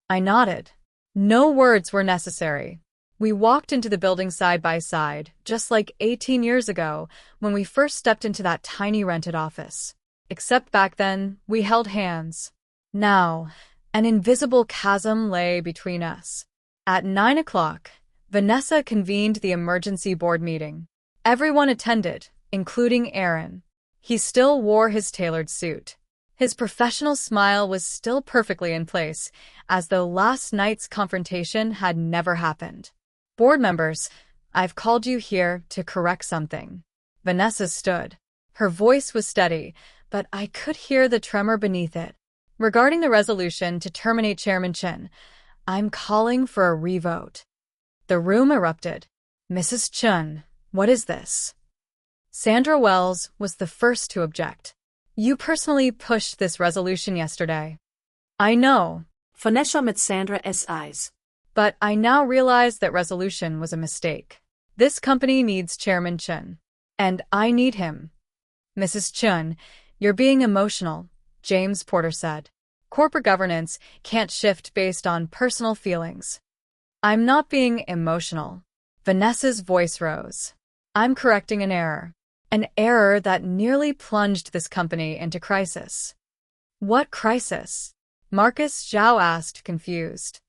[SPEAKER 1] I nodded. No words were necessary. We walked into the building side by side, just like 18 years ago when we first stepped into that tiny rented office. Except back then, we held hands. Now, an invisible chasm lay between us. At 9 o'clock, Vanessa convened the emergency board meeting. Everyone attended, including Aaron. He still wore his tailored suit. His professional smile was still perfectly in place, as though last night's confrontation had never happened. Board members, I've called you here to correct something. Vanessa stood. Her voice was steady, but I could hear the tremor beneath it. Regarding the resolution to terminate Chairman Chen, I'm calling for a revote. The room erupted. Mrs. Chun, what is this? Sandra Wells was the first to object. You personally pushed this resolution yesterday. I know.
[SPEAKER 2] Vanessa met Sandra's eyes.
[SPEAKER 1] But I now realize that resolution was a mistake. This company needs Chairman Chen. And I need him. Mrs. Chun, you're being emotional, James Porter said. Corporate governance can't shift based on personal feelings. I'm not being emotional. Vanessa's voice rose. I'm correcting an error that nearly plunged this company into crisis. What crisis? Marcus Zhou asked, confused.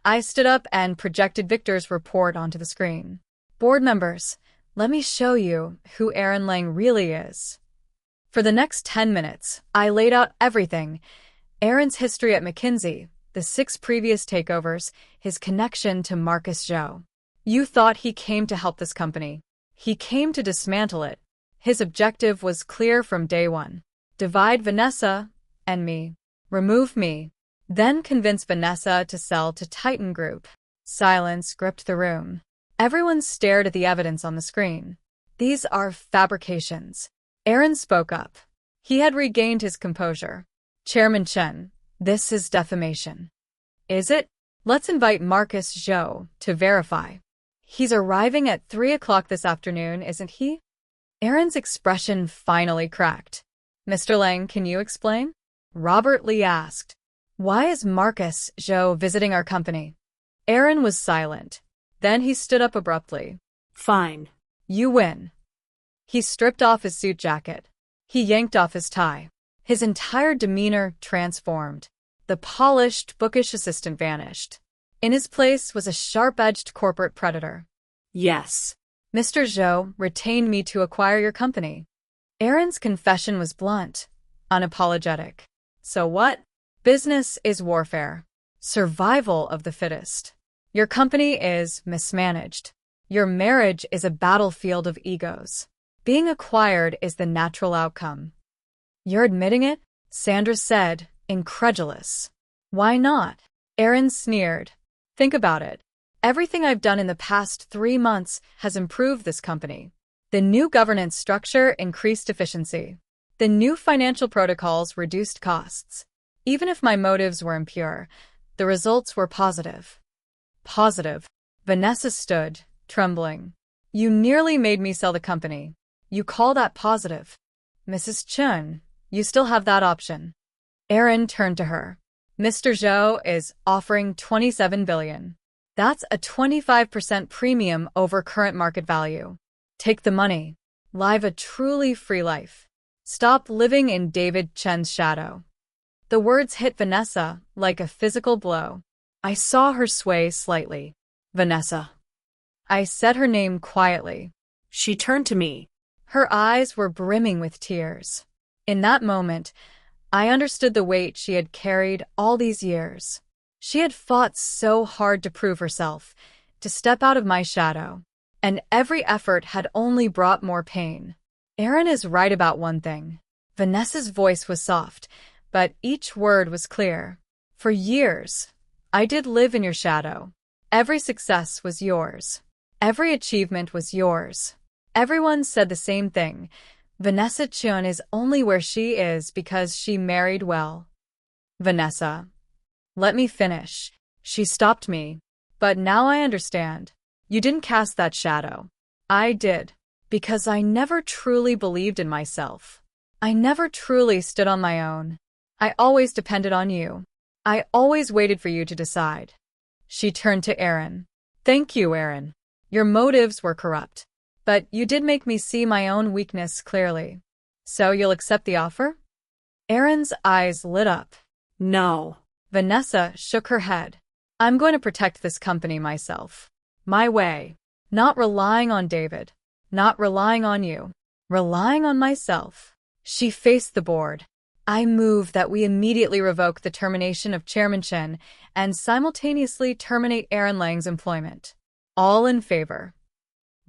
[SPEAKER 1] I stood up and projected Victor's report onto the screen. Board members, let me show you who Aaron Lang really is. For the next 10 minutes, I laid out everything. Aaron's history at McKinsey, the 6 previous takeovers, his connection to Marcus Zhou. You thought he came to help this company. He came to dismantle it. His objective was clear from day one. Divide Vanessa and me. Remove me. Then convince Vanessa to sell to Titan Group. Silence gripped the room. Everyone stared at the evidence on the screen. These are fabrications. Aaron spoke up. He had regained his composure. Chairman Chen, this is defamation. Is it? Let's invite Marcus Zhou to verify. He's arriving at 3 o'clock this afternoon, isn't he? Aaron's expression finally cracked. Mr. Lang, can you explain? Robert Lee asked. Why is Marcus Zhou visiting our company? Aaron was silent. Then he stood up abruptly.
[SPEAKER 2] Fine.
[SPEAKER 1] You win. He stripped off his suit jacket. He yanked off his tie. His entire demeanor transformed. The polished, bookish assistant vanished. In his place was a sharp-edged corporate predator.
[SPEAKER 2] Yes.
[SPEAKER 1] Mr. Zhou retained me to acquire your company. Aaron's confession was blunt, unapologetic. So what? Business is warfare. Survival of the fittest. Your company is mismanaged. Your marriage is a battlefield of egos. Being acquired is the natural outcome. You're admitting it? Sandra said, incredulous. Why not? Aaron sneered. Think about it. Everything I've done in the past 3 months has improved this company. The new governance structure increased efficiency. The new financial protocols reduced costs. Even if my motives were impure, the results were positive. Positive. Vanessa stood, trembling. You nearly made me sell the company. You call that positive? Mrs. Chen, you still have that option. Aaron turned to her. Mr. Zhou is offering $27 billion. That's a 25% premium over current market value. Take the money. Live a truly free life. Stop living in David Chen's shadow. The words hit Vanessa like a physical blow. I saw her sway slightly. Vanessa. I said her name quietly.
[SPEAKER 2] She turned to me.
[SPEAKER 1] Her eyes were brimming with tears. In that moment, I understood the weight she had carried all these years. She had fought so hard to prove herself, to step out of my shadow, and every effort had only brought more pain. Aaron is right about one thing. Vanessa's voice was soft, but each word was clear. For years, I did live in your shadow. Every success was yours. Every achievement was yours. Everyone said the same thing. Vanessa Chun is only where she is because she married well. Vanessa. Let me finish. She stopped me. But now I understand. You didn't cast that shadow. I did. Because I never truly believed in myself. I never truly stood on my own. I always depended on you. I always waited for you to decide. She turned to Aaron. Thank you, Aaron. Your motives were corrupt. But you did make me see my own weakness clearly. So you'll accept the offer? Aaron's eyes lit up.
[SPEAKER 2] No.
[SPEAKER 1] Vanessa shook her head. I'm going to protect this company myself. My way. Not relying on David. Not relying on you. Relying on myself. She faced the board. I move that we immediately revoke the termination of Chairman Chen and simultaneously terminate Aaron Lang's employment. All in favor.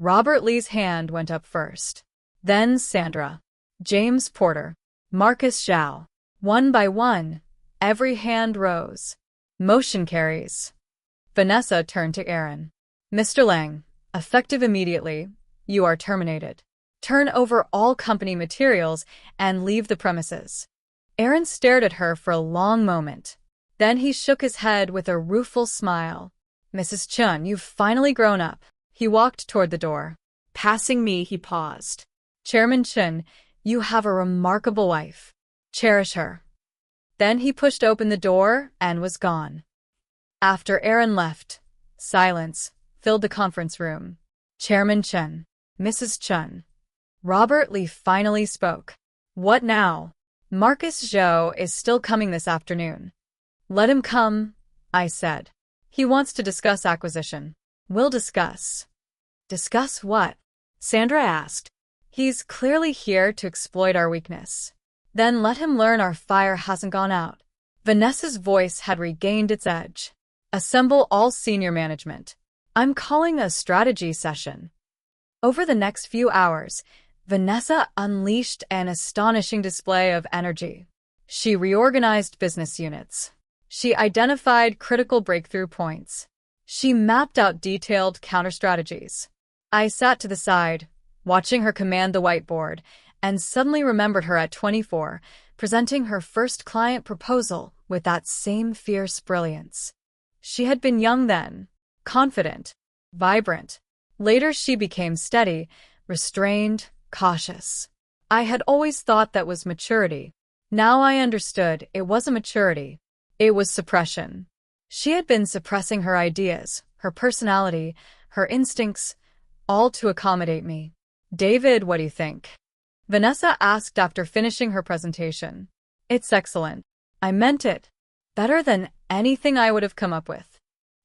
[SPEAKER 1] Robert Lee's hand went up first. Then Sandra. James Porter. Marcus Zhou. One by one, every hand rose. Motion carries. Vanessa turned to Aaron. Mr. Lang, effective immediately, you are terminated. Turn over all company materials and leave the premises. Aaron stared at her for a long moment. Then he shook his head with a rueful smile. Mrs. Chun, you've finally grown up. He walked toward the door. Passing me, he paused. Chairman Chen, you have a remarkable wife. Cherish her. Then he pushed open the door and was gone. After Aaron left, silence filled the conference room. Chairman Chen, Mrs. Chun. Robert Lee finally spoke. What now? Marcus Zhou is still coming this afternoon. Let him come, I said. He wants to discuss acquisition. We'll discuss. Discuss what? Sandra asked. He's clearly here to exploit our weakness. Then let him learn our fire hasn't gone out. Vanessa's voice had regained its edge. Assemble all senior management. I'm calling a strategy session. Over the next few hours, Vanessa unleashed an astonishing display of energy. She reorganized business units. She identified critical breakthrough points. She mapped out detailed counter-strategies. I sat to the side, watching her command the whiteboard, and suddenly remembered her at 24, presenting her first client proposal with that same fierce brilliance. She had been young then, confident, vibrant. Later she became steady, restrained, cautious. I had always thought that was maturity. Now I understood it wasn't maturity. It was suppression. She had been suppressing her ideas, her personality, her instincts, all to accommodate me. "David, what do you think?" Vanessa asked after finishing her presentation. "It's excellent." I meant it. Better than anything I would have come up with.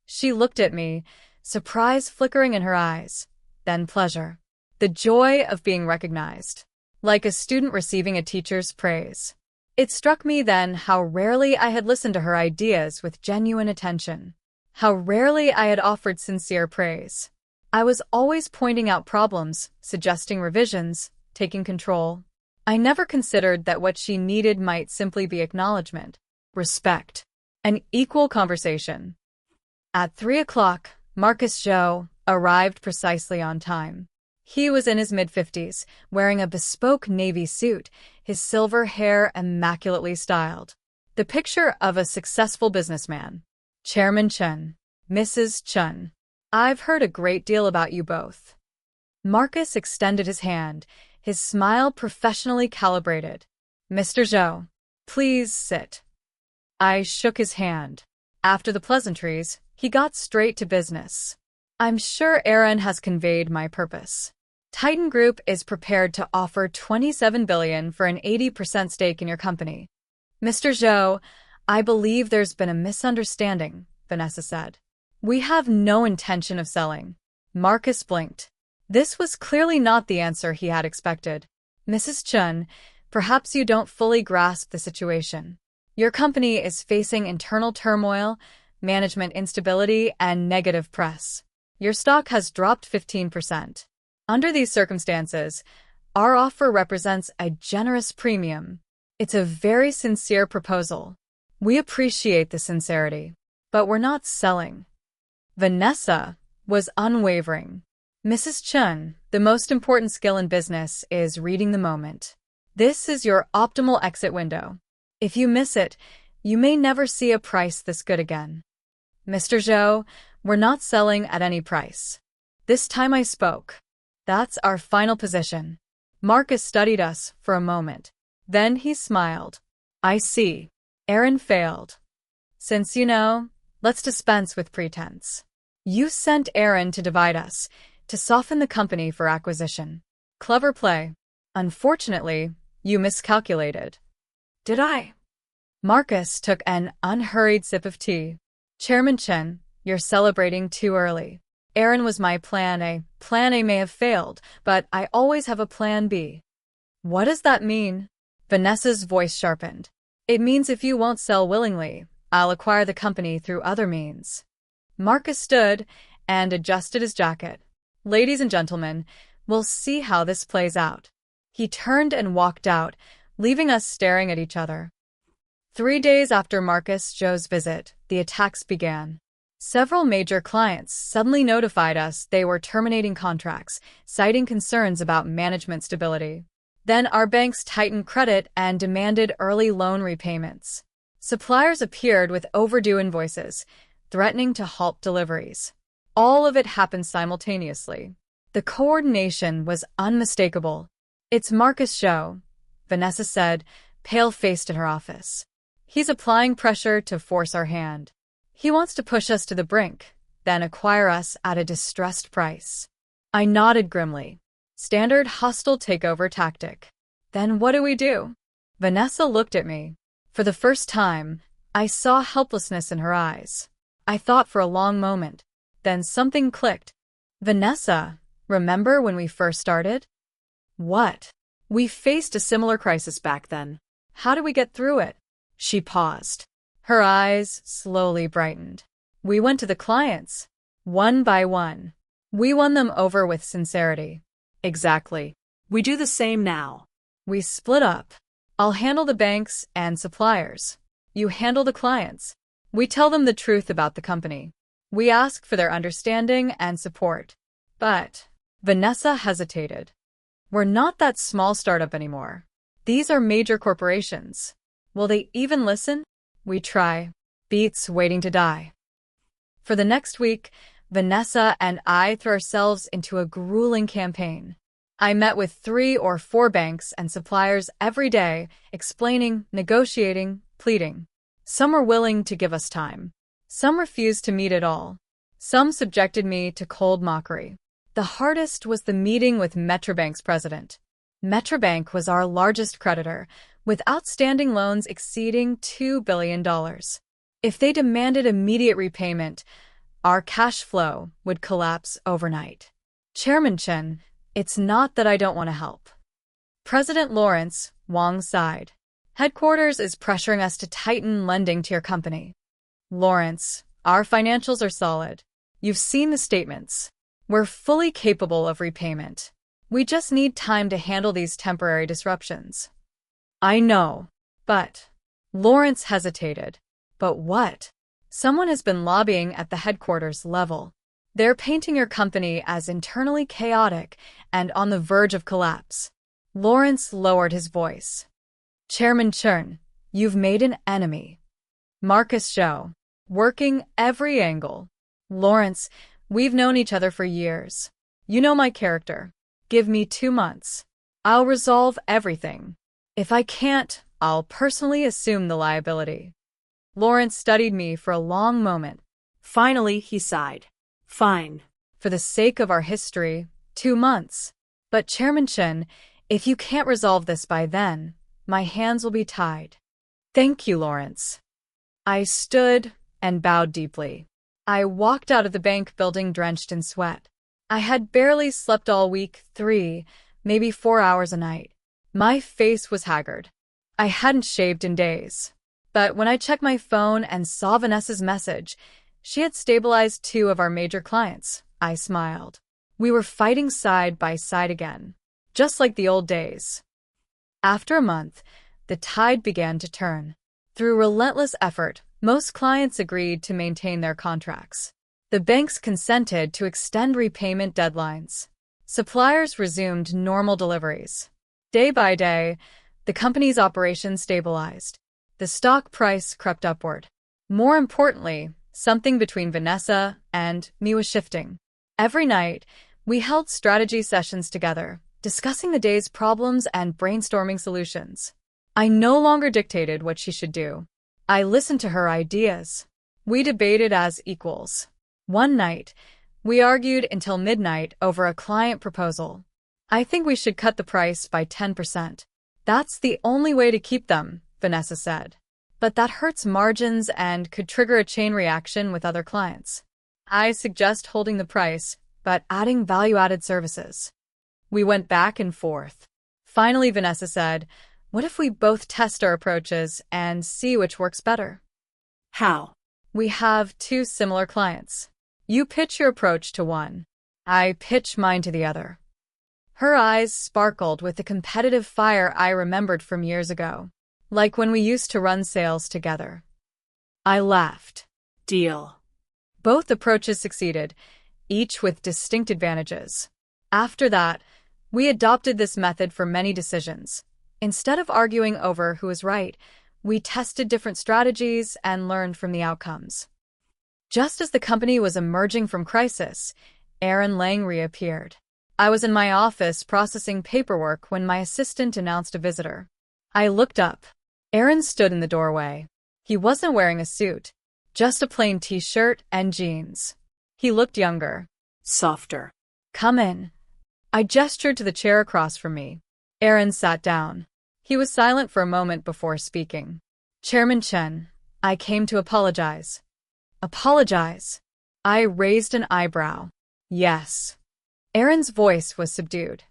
[SPEAKER 1] She looked at me, surprise flickering in her eyes, then pleasure. The joy of being recognized. Like a student receiving a teacher's praise. It struck me then how rarely I had listened to her ideas with genuine attention. How rarely I had offered sincere praise. I was always pointing out problems, suggesting revisions, taking control. I never considered that what she needed might simply be acknowledgement, respect, an equal conversation. At 3 o'clock, Marcus Joe arrived precisely on time. He was in his mid-50s, wearing a bespoke navy suit, his silver hair immaculately styled. The picture of a successful businessman. "Chairman Chen, Mrs. Chen, I've heard a great deal about you both." Marcus extended his hand, his smile professionally calibrated. "Mr. Zhou, please sit." I shook his hand. After the pleasantries, he got straight to business. "I'm sure Aaron has conveyed my purpose. Titan Group is prepared to offer $27 billion for an 80% stake in your company." "Mr. Zhou, I believe there's been a misunderstanding," Vanessa said. "We have no intention of selling." Marcus blinked. This was clearly not the answer he had expected. "Mrs. Chen, perhaps you don't fully grasp the situation. Your company is facing internal turmoil, management instability, and negative press. Your stock has dropped 15%. Under these circumstances, our offer represents a generous premium. It's a very sincere proposal. We appreciate the sincerity, but we're not selling." Vanessa was unwavering. "Mrs. Chen, the most important skill in business is reading the moment. This is your optimal exit window. If you miss it, you may never see a price this good again." "Mr. Zhou, we're not selling at any price." This time I spoke. "That's our final position." Marcus studied us for a moment. Then he smiled. "I see. Aaron failed. Since you know, let's dispense with pretense. You sent Aaron to divide us, to soften the company for acquisition. Clever play. Unfortunately, you miscalculated." "Did I?" Marcus took an unhurried sip of tea. "Chairman Chen, you're celebrating too early. Aaron was my plan A. Plan A may have failed, but I always have a plan B." "What does that mean?" Vanessa's voice sharpened. "It means if you won't sell willingly, I'll acquire the company through other means." Marcus stood and adjusted his jacket. "Ladies and gentlemen, we'll see how this plays out." He turned and walked out, leaving us staring at each other. 3 days after Marcus Zhou's visit, the attacks began. Several major clients suddenly notified us they were terminating contracts, citing concerns about management stability. Then our banks tightened credit and demanded early loan repayments. Suppliers appeared with overdue invoices, threatening to halt deliveries. All of it happened simultaneously. The coordination was unmistakable. "It's Marcus Zhou," Vanessa said, pale-faced in her office. "He's applying pressure to force our hand. He wants to push us to the brink, then acquire us at a distressed price." I nodded grimly. Standard hostile takeover tactic. "Then what do we do?" Vanessa looked at me. For the first time, I saw helplessness in her eyes. I thought for a long moment. Then something clicked. "Vanessa, remember when we first started?" "What?" "We faced a similar crisis back then. How did we get through it?" She paused. Her eyes slowly brightened. "We went to the clients. One by one. We won them over with sincerity." "Exactly. We do the same now." "We split up. I'll handle the banks and suppliers. You handle the clients. We tell them the truth about the company. We ask for their understanding and support. But Vanessa hesitated. We're not that small startup anymore. These are major corporations. Will they even listen? We try. Beats waiting to die. For the next week, Vanessa and I threw ourselves into a grueling campaign. I met with 3 or 4 banks and suppliers every day, explaining, negotiating, pleading. Some were willing to give us time. Some refused to meet at all. Some subjected me to cold mockery. The hardest was the meeting with Metrobank's president. Metrobank was our largest creditor, with outstanding loans exceeding $2 billion. If they demanded immediate repayment, our cash flow would collapse overnight. Chairman Chen, it's not that I don't want to help. President Lawrence, Wang sighed. Headquarters is pressuring us to tighten lending to your company. Lawrence, our financials are solid. You've seen the statements. We're fully capable of repayment. We just need time to handle these temporary disruptions. I know, but... Lawrence hesitated. But what? Someone has been lobbying at the headquarters level. They're painting your company as internally chaotic and on the verge of collapse. Lawrence lowered his voice. Chairman Chen, you've made an enemy. Marcus Zhou, working every angle. Lawrence, we've known each other for years. You know my character. Give me 2 months. I'll resolve everything. If I can't, I'll personally assume the liability. Lawrence studied me for a long moment.
[SPEAKER 2] Finally, he sighed. Fine.
[SPEAKER 1] For the sake of our history, 2 months. But Chairman Chen, if you can't resolve this by then, my hands will be tied. Thank you, Lawrence. I stood and bowed deeply. I walked out of the bank building drenched in sweat. I had barely slept all week, 3, maybe 4 hours a night. My face was haggard. I hadn't shaved in days. But when I checked my phone and saw Vanessa's message, she had stabilized 2 of our major clients. I smiled. We were fighting side by side again, just like the old days. After a month, the tide began to turn. Through relentless effort, most clients agreed to maintain their contracts. The banks consented to extend repayment deadlines. Suppliers resumed normal deliveries. Day by day, the company's operations stabilized. The stock price crept upward. More importantly, something between Vanessa and me was shifting. Every night, we held strategy sessions together, discussing the day's problems and brainstorming solutions. I no longer dictated what she should do. I listened to her ideas. We debated as equals. One night, we argued until midnight over a client proposal. I think we should cut the price by 10%. That's the only way to keep them, Vanessa said. But that hurts margins and could trigger a chain reaction with other clients. I suggest holding the price, but adding value-added services. We went back and forth. Finally, Vanessa said, what if we both test our approaches and see which works better?
[SPEAKER 2] How?
[SPEAKER 1] We have 2 similar clients. You pitch your approach to one. I pitch mine to the other. Her eyes sparkled with the competitive fire I remembered from years ago, like when we used to run sales together. I laughed.
[SPEAKER 2] Deal.
[SPEAKER 1] Both approaches succeeded, each with distinct advantages. After that, we adopted this method for many decisions. Instead of arguing over who was right, we tested different strategies and learned from the outcomes. Just as the company was emerging from crisis, Aaron Lang reappeared. I was in my office processing paperwork when my assistant announced a visitor. I looked up. Aaron stood in the doorway. He wasn't wearing a suit, just a plain t-shirt and jeans. He looked younger.
[SPEAKER 2] Softer.
[SPEAKER 1] Come in. I gestured to the chair across from me. Aaron sat down. He was silent for a moment before speaking. Chairman Chen, I came to apologize. Apologize? I raised an eyebrow. Yes. Aaron's voice was subdued.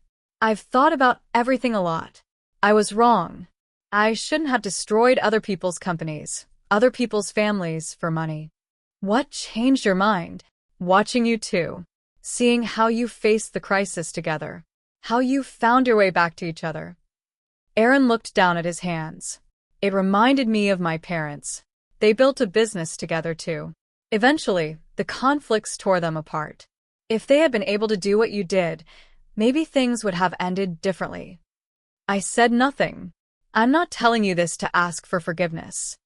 [SPEAKER 1] I've thought about everything a lot. I was wrong. I shouldn't have destroyed other people's companies, other people's families for money. What changed your mind? Watching you two. Seeing how you faced the crisis together. How you found your way back to each other. Aaron looked down at his hands. It reminded me of my parents. They built a business together too. Eventually, The conflicts tore them apart. If they had been able to do what you did, maybe things would have ended differently. I said nothing. I'm not telling you this to ask for forgiveness.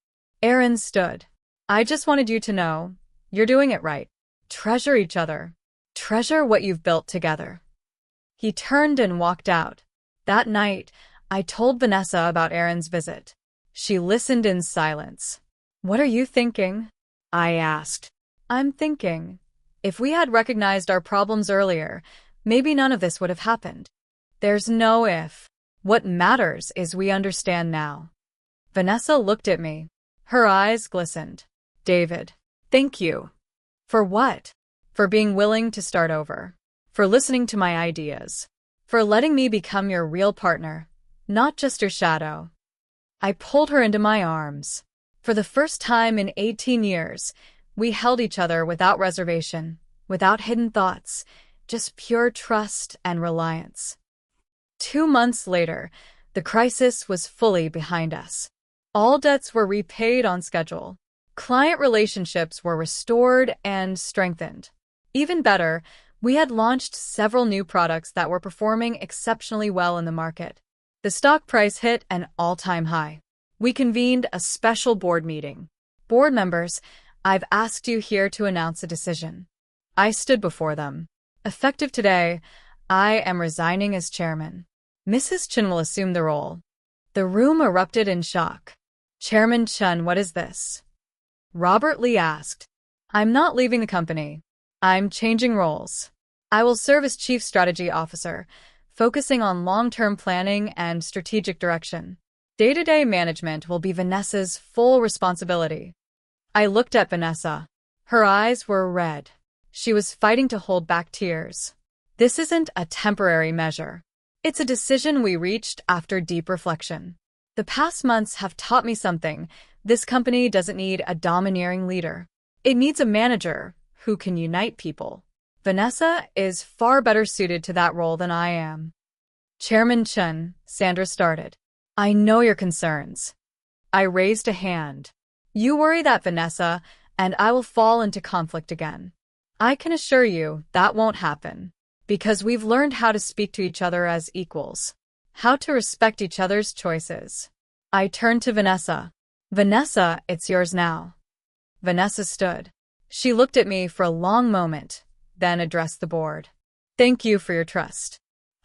[SPEAKER 1] Aaron stood. I just wanted you to know, you're doing it right. Treasure each other. Treasure what you've built together. He turned and walked out. That night, I told Vanessa about Aaron's visit. She listened in silence. What are you thinking? I asked. I'm thinking, if we had recognized our problems earlier, maybe none of this would have happened. There's no if. What matters is we understand now. Vanessa looked at me. Her eyes glistened. David, thank you. For what? For being willing to start over. For listening to my ideas. For letting me become your real partner, not just your shadow. I pulled her into my arms. For the first time in 18 years, we held each other without reservation, without hidden thoughts, just pure trust and reliance. 2 months later, the crisis was fully behind us. All debts were repaid on schedule. Client relationships were restored and strengthened. Even better, we had launched several new products that were performing exceptionally well in the market. The stock price hit an all-time high. We convened a special board meeting. Board members, I've asked you here to announce a decision. I stood before them. Effective today, I am resigning as chairman. Mrs. Chen will assume the role. The room erupted in shock. Chairman Chen, what is this? Robert Lee asked. I'm not leaving the company. I'm changing roles. I will serve as Chief Strategy Officer, focusing on long-term planning and strategic direction. Day-to-day management will be Vanessa's full responsibility. I looked at Vanessa. Her eyes were red. She was fighting to hold back tears. This isn't a temporary measure. It's a decision we reached after deep reflection. The past months have taught me something. This company doesn't need a domineering leader. It needs a manager who can unite people. Vanessa is far better suited to that role than I am. Chairman Chen, Sandra started. I know your concerns. I raised a hand. You worry that Vanessa and I will fall into conflict again. I can assure you that won't happen, because we've learned how to speak to each other as equals, how to respect each other's choices. I turned to Vanessa. Vanessa, it's yours now. Vanessa stood. She looked at me for a long moment, then addressed the board. Thank you for your trust.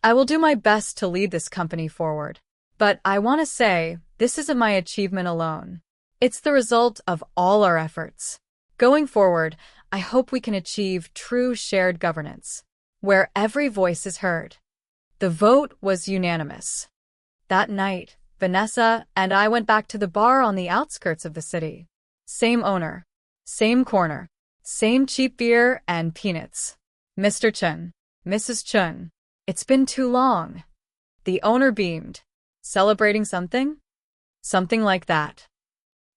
[SPEAKER 1] I will do my best to lead this company forward. But I want to say, this isn't my achievement alone. It's the result of all our efforts. Going forward, I hope we can achieve true shared governance, where every voice is heard. The vote was unanimous. That night, Vanessa and I went back to the bar on the outskirts of the city. Same owner, same corner, same cheap beer and peanuts. Mr. Chen, Mrs. Chen, it's been too long. The owner beamed. Celebrating something? Something like that.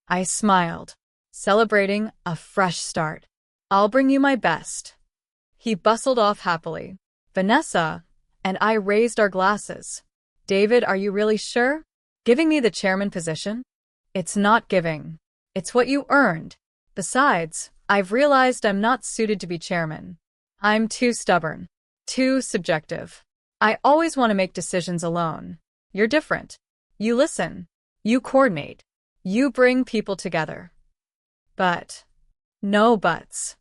[SPEAKER 1] I smiled, celebrating a fresh start. I'll bring you my best. He bustled off happily. Vanessa and I raised our glasses. David, are you really sure? Giving me the chairman position? It's not giving. It's what you earned. Besides, I've realized I'm not suited to be chairman. I'm too stubborn, too subjective. I always want to make decisions alone. You're different. You listen. You coordinate. You bring people together. But, no buts.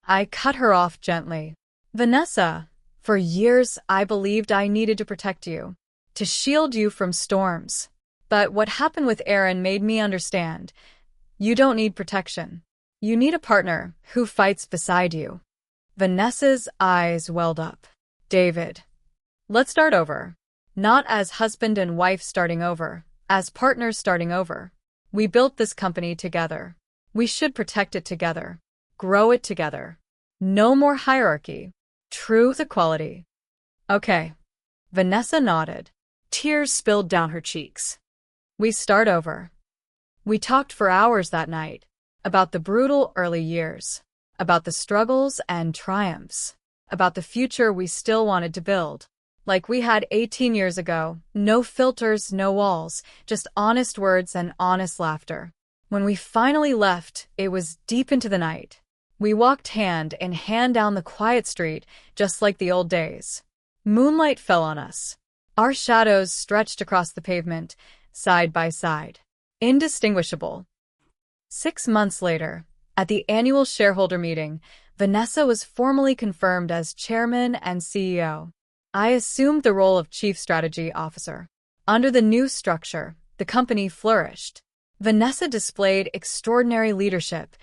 [SPEAKER 1] I cut her off gently. Vanessa, for years I believed I needed to protect you, to shield you from storms. But what happened with Aaron made me understand. You don't need protection. You need a partner who fights beside you. Vanessa's eyes welled up. David, let's start over. Not as husband and wife starting over, as partners starting over. We built this company together. We should protect it together. Grow it together. No more hierarchy. True equality. Okay. Vanessa nodded. Tears spilled down her cheeks. We start over. We talked for hours that night, about the brutal early years, about the struggles and triumphs, about the future we still wanted to build. Like we had 18 years ago, no filters, no walls, just honest words and honest laughter. When we finally left, it was deep into the night. We walked hand in hand down the quiet street, just like the old days. Moonlight fell on us. Our shadows stretched across the pavement, side by side. Indistinguishable. 6 months later, at the annual shareholder meeting, Vanessa was formally confirmed as chairman and CEO. I assumed the role of chief strategy officer. Under the new structure, the company flourished. Vanessa displayed extraordinary leadership,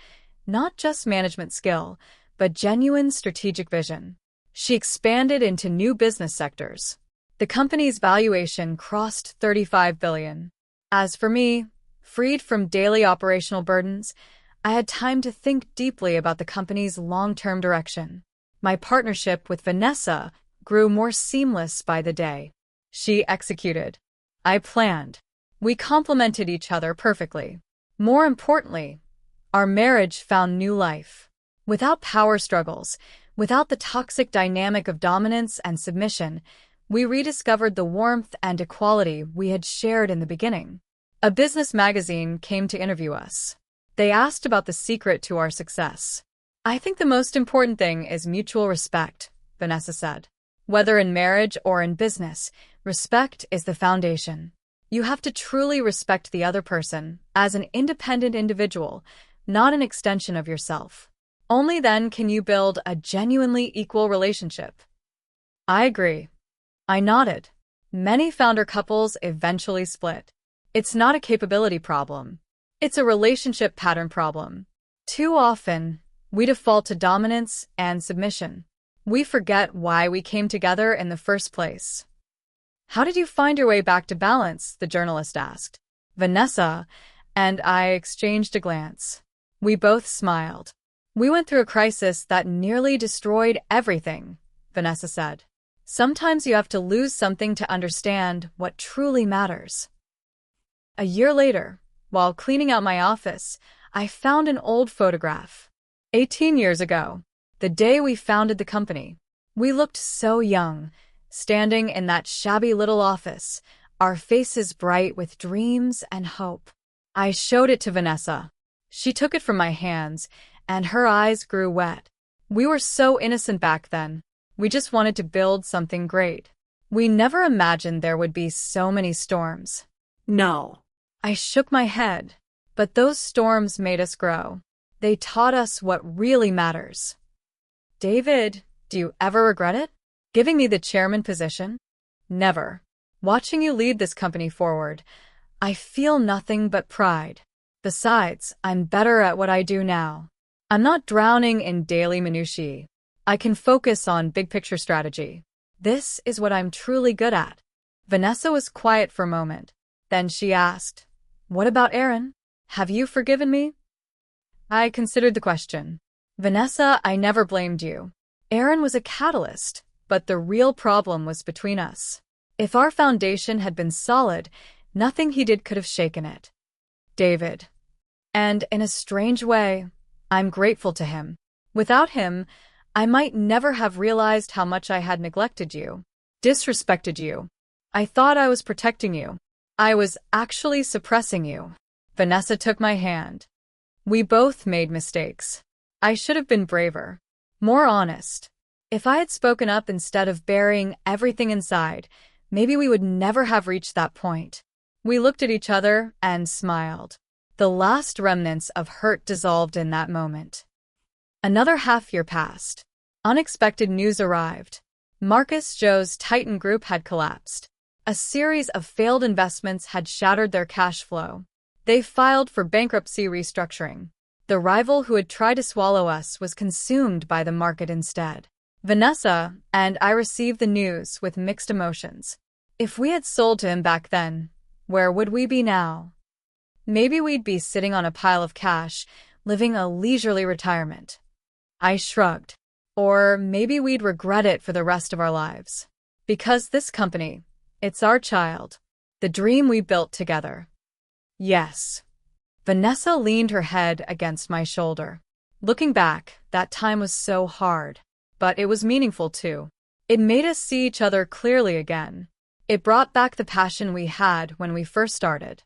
[SPEAKER 1] not just management skill, but genuine strategic vision. She expanded into new business sectors. The company's valuation crossed $35 billion. As for me, freed from daily operational burdens, I had time to think deeply about the company's long-term direction. My partnership with Vanessa grew more seamless by the day. She executed. I planned. We complemented each other perfectly. More importantly, our marriage found new life. Without power struggles, without the toxic dynamic of dominance and submission, we rediscovered the warmth and equality we had shared in the beginning. A business magazine came to interview us. They asked about the secret to our success. I think the most important thing is mutual respect, Vanessa said. Whether in marriage or in business, respect is the foundation. You have to truly respect the other person as an independent individual, not an extension of yourself. Only then can you build a genuinely equal relationship. I agree. I nodded. Many founder couples eventually split. It's not a capability problem. It's a relationship pattern problem. Too often, we default to dominance and submission. We forget why we came together in the first place. How did you find your way back to balance? The journalist asked. Vanessa and I exchanged a glance. We both smiled. We went through a crisis that nearly destroyed everything, Vanessa said. Sometimes you have to lose something to understand what truly matters. A year later, while cleaning out my office, I found an old photograph. 18 years ago, the day we founded the company. We looked so young, standing in that shabby little office, our faces bright with dreams and hope. I showed it to Vanessa. She took it from my hands, and her eyes grew wet. We were so innocent back then. We just wanted to build something great. We never imagined there would be so many storms.
[SPEAKER 2] No.
[SPEAKER 1] I shook my head, but those storms made us grow. They taught us what really matters. David, do you ever regret it? Giving me the chairman position? Never. Watching you lead this company forward, I feel nothing but pride. Besides, I'm better at what I do now. I'm not drowning in daily minutiae. I can focus on big-picture strategy. This is what I'm truly good at. Vanessa was quiet for a moment. Then she asked, "What about Aaron? Have you forgiven me?" I considered the question. Vanessa, I never blamed you. Aaron was a catalyst, but the real problem was between us. If our foundation had been solid, nothing he did could have shaken it. David. And in a strange way, I'm grateful to him. Without him, I might never have realized how much I had neglected you, disrespected you. I thought I was protecting you. I was actually suppressing you. Vanessa took my hand. We both made mistakes. I should have been braver, more honest. If I had spoken up instead of burying everything inside, maybe we would never have reached that point. We looked at each other and smiled. The last remnants of hurt dissolved in that moment. Another half-year passed. Unexpected news arrived. Marcus Joe's Titan Group had collapsed. A series of failed investments had shattered their cash flow. They filed for bankruptcy restructuring. The rival who had tried to swallow us was consumed by the market instead. Vanessa and I received the news with mixed emotions. If we had sold to him back then, where would we be now? Maybe we'd be sitting on a pile of cash, living a leisurely retirement. I shrugged. Or maybe we'd regret it for the rest of our lives. Because this company, it's our child. The dream we built together. Yes. Vanessa leaned her head against my shoulder. Looking back, that time was so hard. But it was meaningful too. It made us see each other clearly again. It brought back the passion we had when we first started.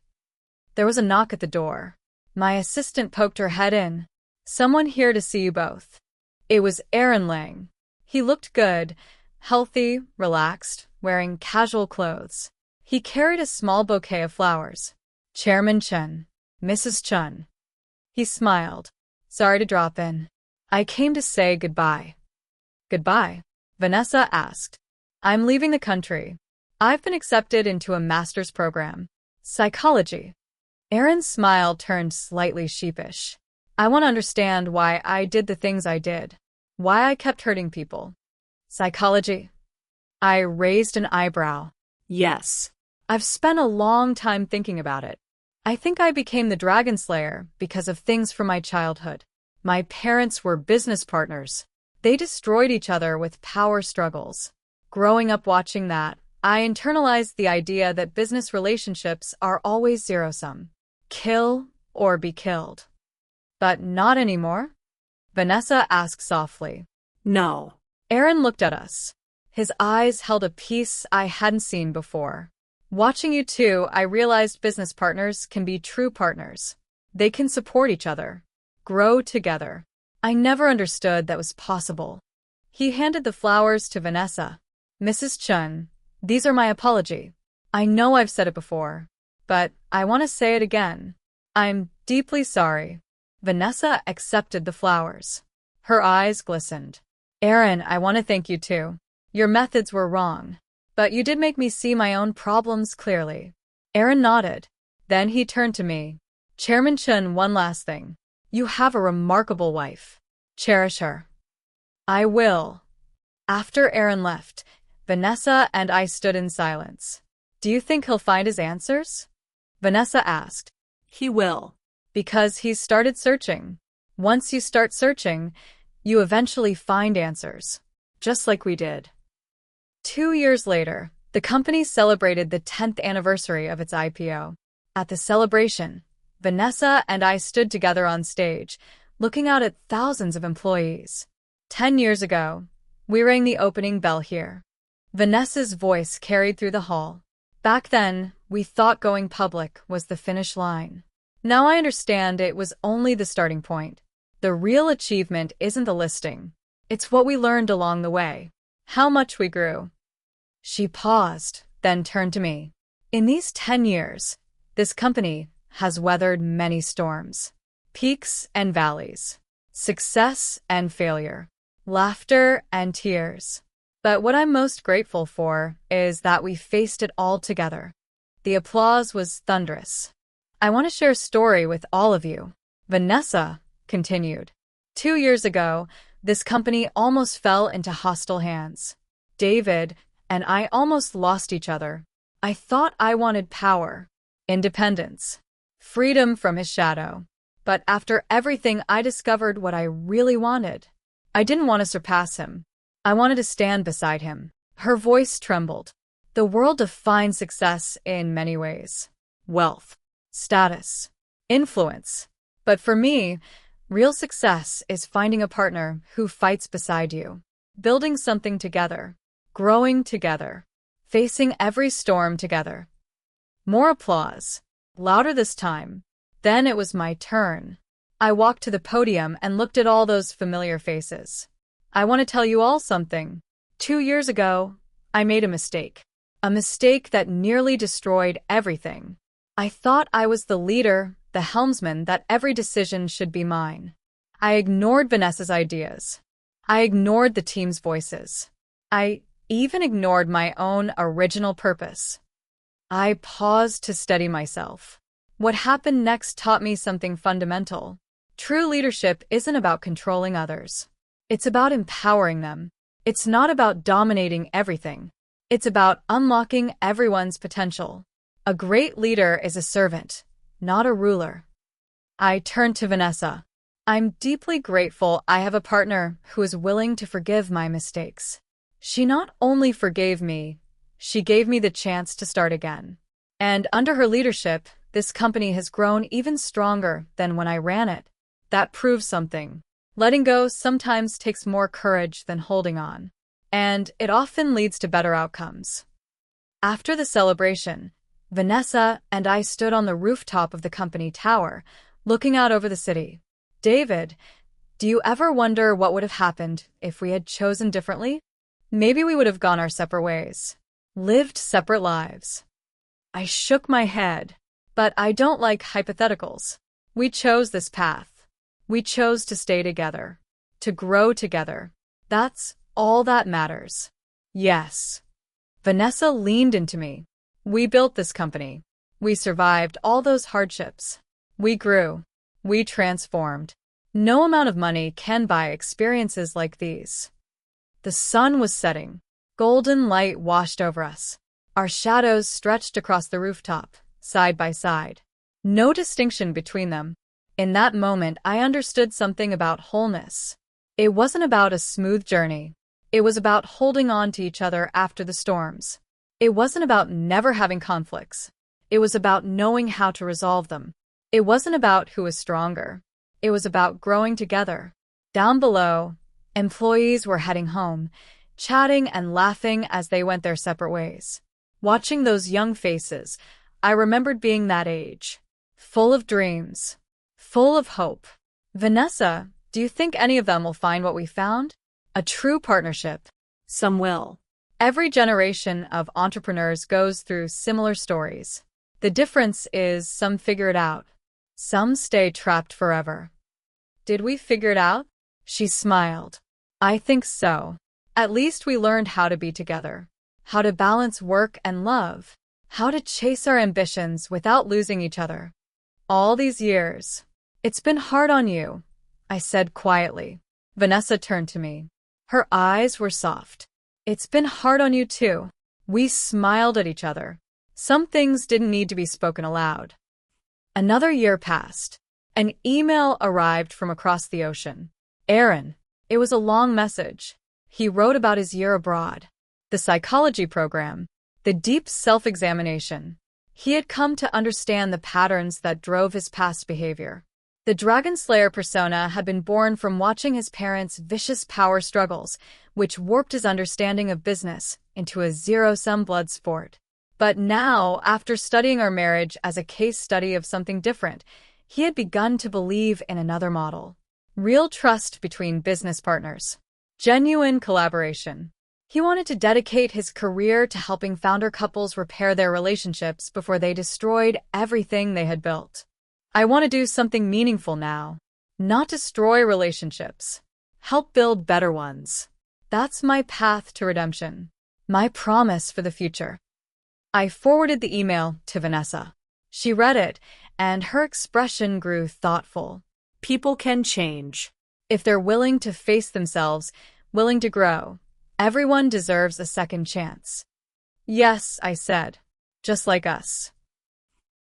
[SPEAKER 1] There was a knock at the door. My assistant poked her head in. Someone here to see you both. It was Aaron Lang. He looked good, healthy, relaxed, wearing casual clothes. He carried a small bouquet of flowers. Chairman Chen. Mrs. Chen. He smiled. Sorry to drop in. I came to say goodbye. Goodbye? Vanessa asked. I'm leaving the country. I've been accepted into a master's program. Psychology. Aaron's smile turned slightly sheepish. I want to understand why I did the things I did. Why I kept hurting people. Psychology. I raised an eyebrow.
[SPEAKER 2] Yes.
[SPEAKER 1] I've spent a long time thinking about it. I think I became the Dragon Slayer because of things from my childhood. My parents were business partners. They destroyed each other with power struggles. Growing up watching that, I internalized the idea that business relationships are always zero-sum. Kill or be killed. But not anymore? Vanessa asked softly.
[SPEAKER 2] No.
[SPEAKER 1] Aaron looked at us. His eyes held a peace I hadn't seen before. Watching you two, I realized business partners can be true partners. They can support each other. Grow together. I never understood that was possible. He handed the flowers to Vanessa. Mrs. Chen, these are my apology. I know I've said it before, but I want to say it again. I'm deeply sorry. Vanessa accepted the flowers. Her eyes glistened. Aaron, I want to thank you too. Your methods were wrong, but you did make me see my own problems clearly. Aaron nodded. Then he turned to me. Chairman Chen, one last thing. You have a remarkable wife. Cherish her. I will. After Aaron left, Vanessa and I stood in silence. Do you think he'll find his answers? Vanessa asked.
[SPEAKER 2] He will.
[SPEAKER 1] Because he's started searching. Once you start searching, you eventually find answers. Just like we did. 2 years later, the company celebrated the 10th anniversary of its IPO. At the celebration, Vanessa and I stood together on stage, looking out at thousands of employees. 10 years ago, we rang the opening bell here. Vanessa's voice carried through the hall. Back then, we thought going public was the finish line. Now I understand it was only the starting point. The real achievement isn't the listing. It's what we learned along the way. How much we grew. She paused, then turned to me. In these 10 years, this company has weathered many storms. Peaks and valleys. Success and failure. Laughter and tears. But what I'm most grateful for is that we faced it all together. The applause was thunderous. I want to share a story with all of you. Vanessa continued. 2 years ago, this company almost fell into hostile hands. David and I almost lost each other. I thought I wanted power, independence, freedom from his shadow. But after everything, I discovered what I really wanted. I didn't want to surpass him. I wanted to stand beside him. Her voice trembled. The world defines success in many ways. Wealth, status, influence. But for me, real success is finding a partner who fights beside you, building something together, growing together, facing every storm together. More applause, louder this time. Then it was my turn. I walked to the podium and looked at all those familiar faces. I want to tell you all something. 2 years ago, I made a mistake. A mistake that nearly destroyed everything. I thought I was the leader, the helmsman, that every decision should be mine. I ignored Vanessa's ideas. I ignored the team's voices. I even ignored my own original purpose. I paused to steady myself. What happened next taught me something fundamental. True leadership isn't about controlling others. It's about empowering them. It's not about dominating everything. It's about unlocking everyone's potential. A great leader is a servant, not a ruler. I turned to Vanessa. I'm deeply grateful I have a partner who is willing to forgive my mistakes. She not only forgave me, she gave me the chance to start again. And under her leadership, this company has grown even stronger than when I ran it. That proves something. Letting go sometimes takes more courage than holding on. And it often leads to better outcomes. After the celebration, Vanessa and I stood on the rooftop of the company tower, looking out over the city. David, do you ever wonder what would have happened if we had chosen differently? Maybe we would have gone our separate ways, lived separate lives. I shook my head, but I don't like hypotheticals. We chose this path. We chose to stay together, to grow together. That's all that matters. Yes. Vanessa leaned into me. We built this company. We survived all those hardships. We grew. We transformed. No amount of money can buy experiences like these. The sun was setting. Golden light washed over us. Our shadows stretched across the rooftop, side by side. No distinction between them. In that moment, I understood something about wholeness. It wasn't about a smooth journey. It was about holding on to each other after the storms. It wasn't about never having conflicts. It was about knowing how to resolve them. It wasn't about who was stronger. It was about growing together. Down below, employees were heading home, chatting and laughing as they went their separate ways. Watching those young faces, I remembered being that age. Full of dreams. Full of hope. Vanessa, do you think any of them will find what we found? A true partnership.
[SPEAKER 2] Some will.
[SPEAKER 1] Every generation of entrepreneurs goes through similar stories. The difference is some figure it out. Some stay trapped forever. Did we figure it out? She smiled. I think so. At least we learned how to be together. How to balance work and love. How to chase our ambitions without losing each other. All these years. It's been hard on you, I said quietly. Vanessa turned to me. Her eyes were soft. It's been hard on you too. We smiled at each other. Some things didn't need to be spoken aloud. Another year passed. An email arrived from across the ocean. Aaron. It was a long message. He wrote about his year abroad, the psychology program, the deep self-examination. He had come to understand the patterns that drove his past behavior. The Dragon Slayer persona had been born from watching his parents' vicious power struggles, which warped his understanding of business into a zero-sum blood sport. But now, after studying our marriage as a case study of something different, he had begun to believe in another model. Real trust between business partners. Genuine collaboration. He wanted to dedicate his career to helping founder couples repair their relationships before they destroyed everything they had built. I want to do something meaningful now. Not destroy relationships. Help build better ones. That's my path to redemption. My promise for the future. I forwarded the email to Vanessa. She read it, and her expression grew thoughtful.
[SPEAKER 2] People can change.
[SPEAKER 1] If they're willing to face themselves, willing to grow, everyone deserves a second chance. Yes, I said. Just like us.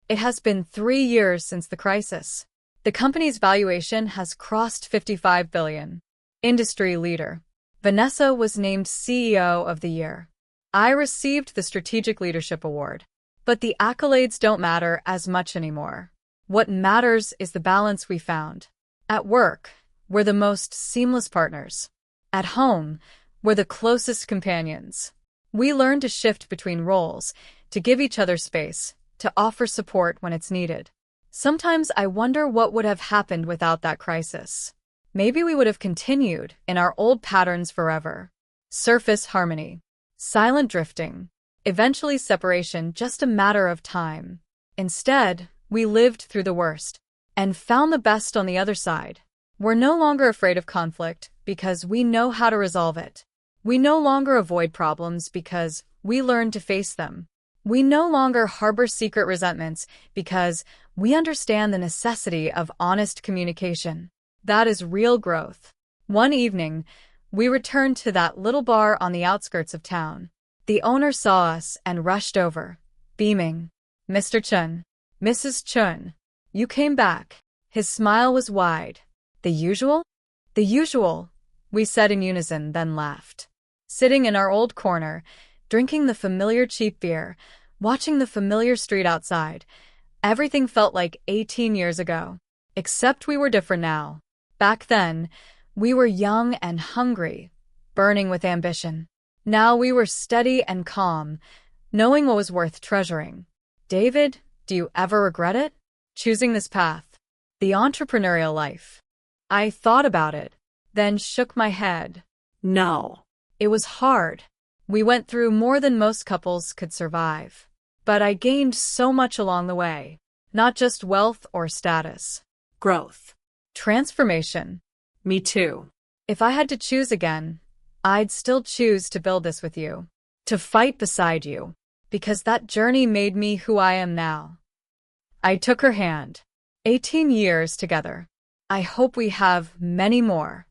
[SPEAKER 1] It has been 3 years since the crisis. The company's valuation has crossed $55 billion. Industry leader. Vanessa was named CEO of the year. I received the Strategic Leadership Award. But the accolades don't matter as much anymore. What matters is the balance we found. At work, we're the most seamless partners. At home, we're the closest companions. We learn to shift between roles, to give each other space, to offer support when it's needed. Sometimes I wonder what would have happened without that crisis. Maybe we would have continued in our old patterns forever. Surface harmony. Silent drifting. Eventually separation, just a matter of time. Instead, we lived through the worst and found the best on the other side. We're no longer afraid of conflict because we know how to resolve it. We no longer avoid problems because we learn to face them. We no longer harbor secret resentments because we understand the necessity of honest communication. That is real growth. One evening, we returned to that little bar on the outskirts of town. The owner saw us and rushed over, beaming. Mr. Chun, Mrs. Chun, you came back. His smile was wide. The usual? The usual, we said in unison, then laughed. Sitting in our old corner, drinking the familiar cheap beer, watching the familiar street outside, everything felt like 18 years ago. Except we were different now. Back then, we were young and hungry, burning with ambition. Now we were steady and calm, knowing what was worth treasuring. David, do you ever regret it? Choosing this path. The entrepreneurial life. I thought about it, then shook my head.
[SPEAKER 2] No.
[SPEAKER 1] It was hard. We went through more than most couples could survive. But I gained so much along the way. Not just wealth or status.
[SPEAKER 2] Growth.
[SPEAKER 1] Transformation.
[SPEAKER 2] Me too.
[SPEAKER 1] If I had to choose again, I'd still choose to build this with you. To fight beside you. Because that journey made me who I am now. I took her hand. 18 years together. I hope we have many more.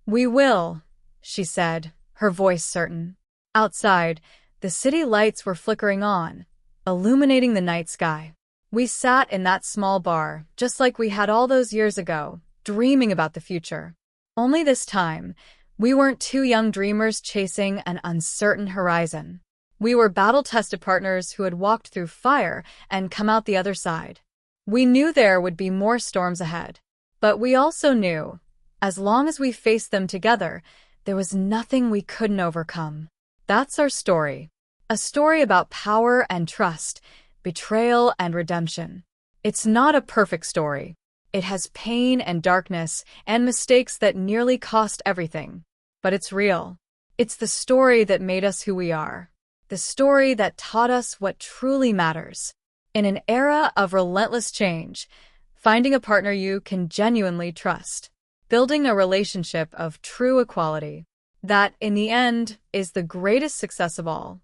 [SPEAKER 1] We will, she said, her voice certain. Outside, the city lights were flickering on, illuminating the night sky. We sat in that small bar, just like we had all those years ago, dreaming about the future. Only this time, we weren't two young dreamers chasing an uncertain horizon. We were battle-tested partners who had walked through fire and come out the other side. We knew there would be more storms ahead. But we also knew, as long as we faced them together, there was nothing we couldn't overcome. That's our story. A story about power and trust, betrayal and redemption. It's not a perfect story. It has pain and darkness and mistakes that nearly cost everything. But it's real. It's the story that made us who we are. The story that taught us what truly matters. In an era of relentless change, finding a partner you can genuinely trust. Building a relationship of true equality. That, in the end, is the greatest success of all.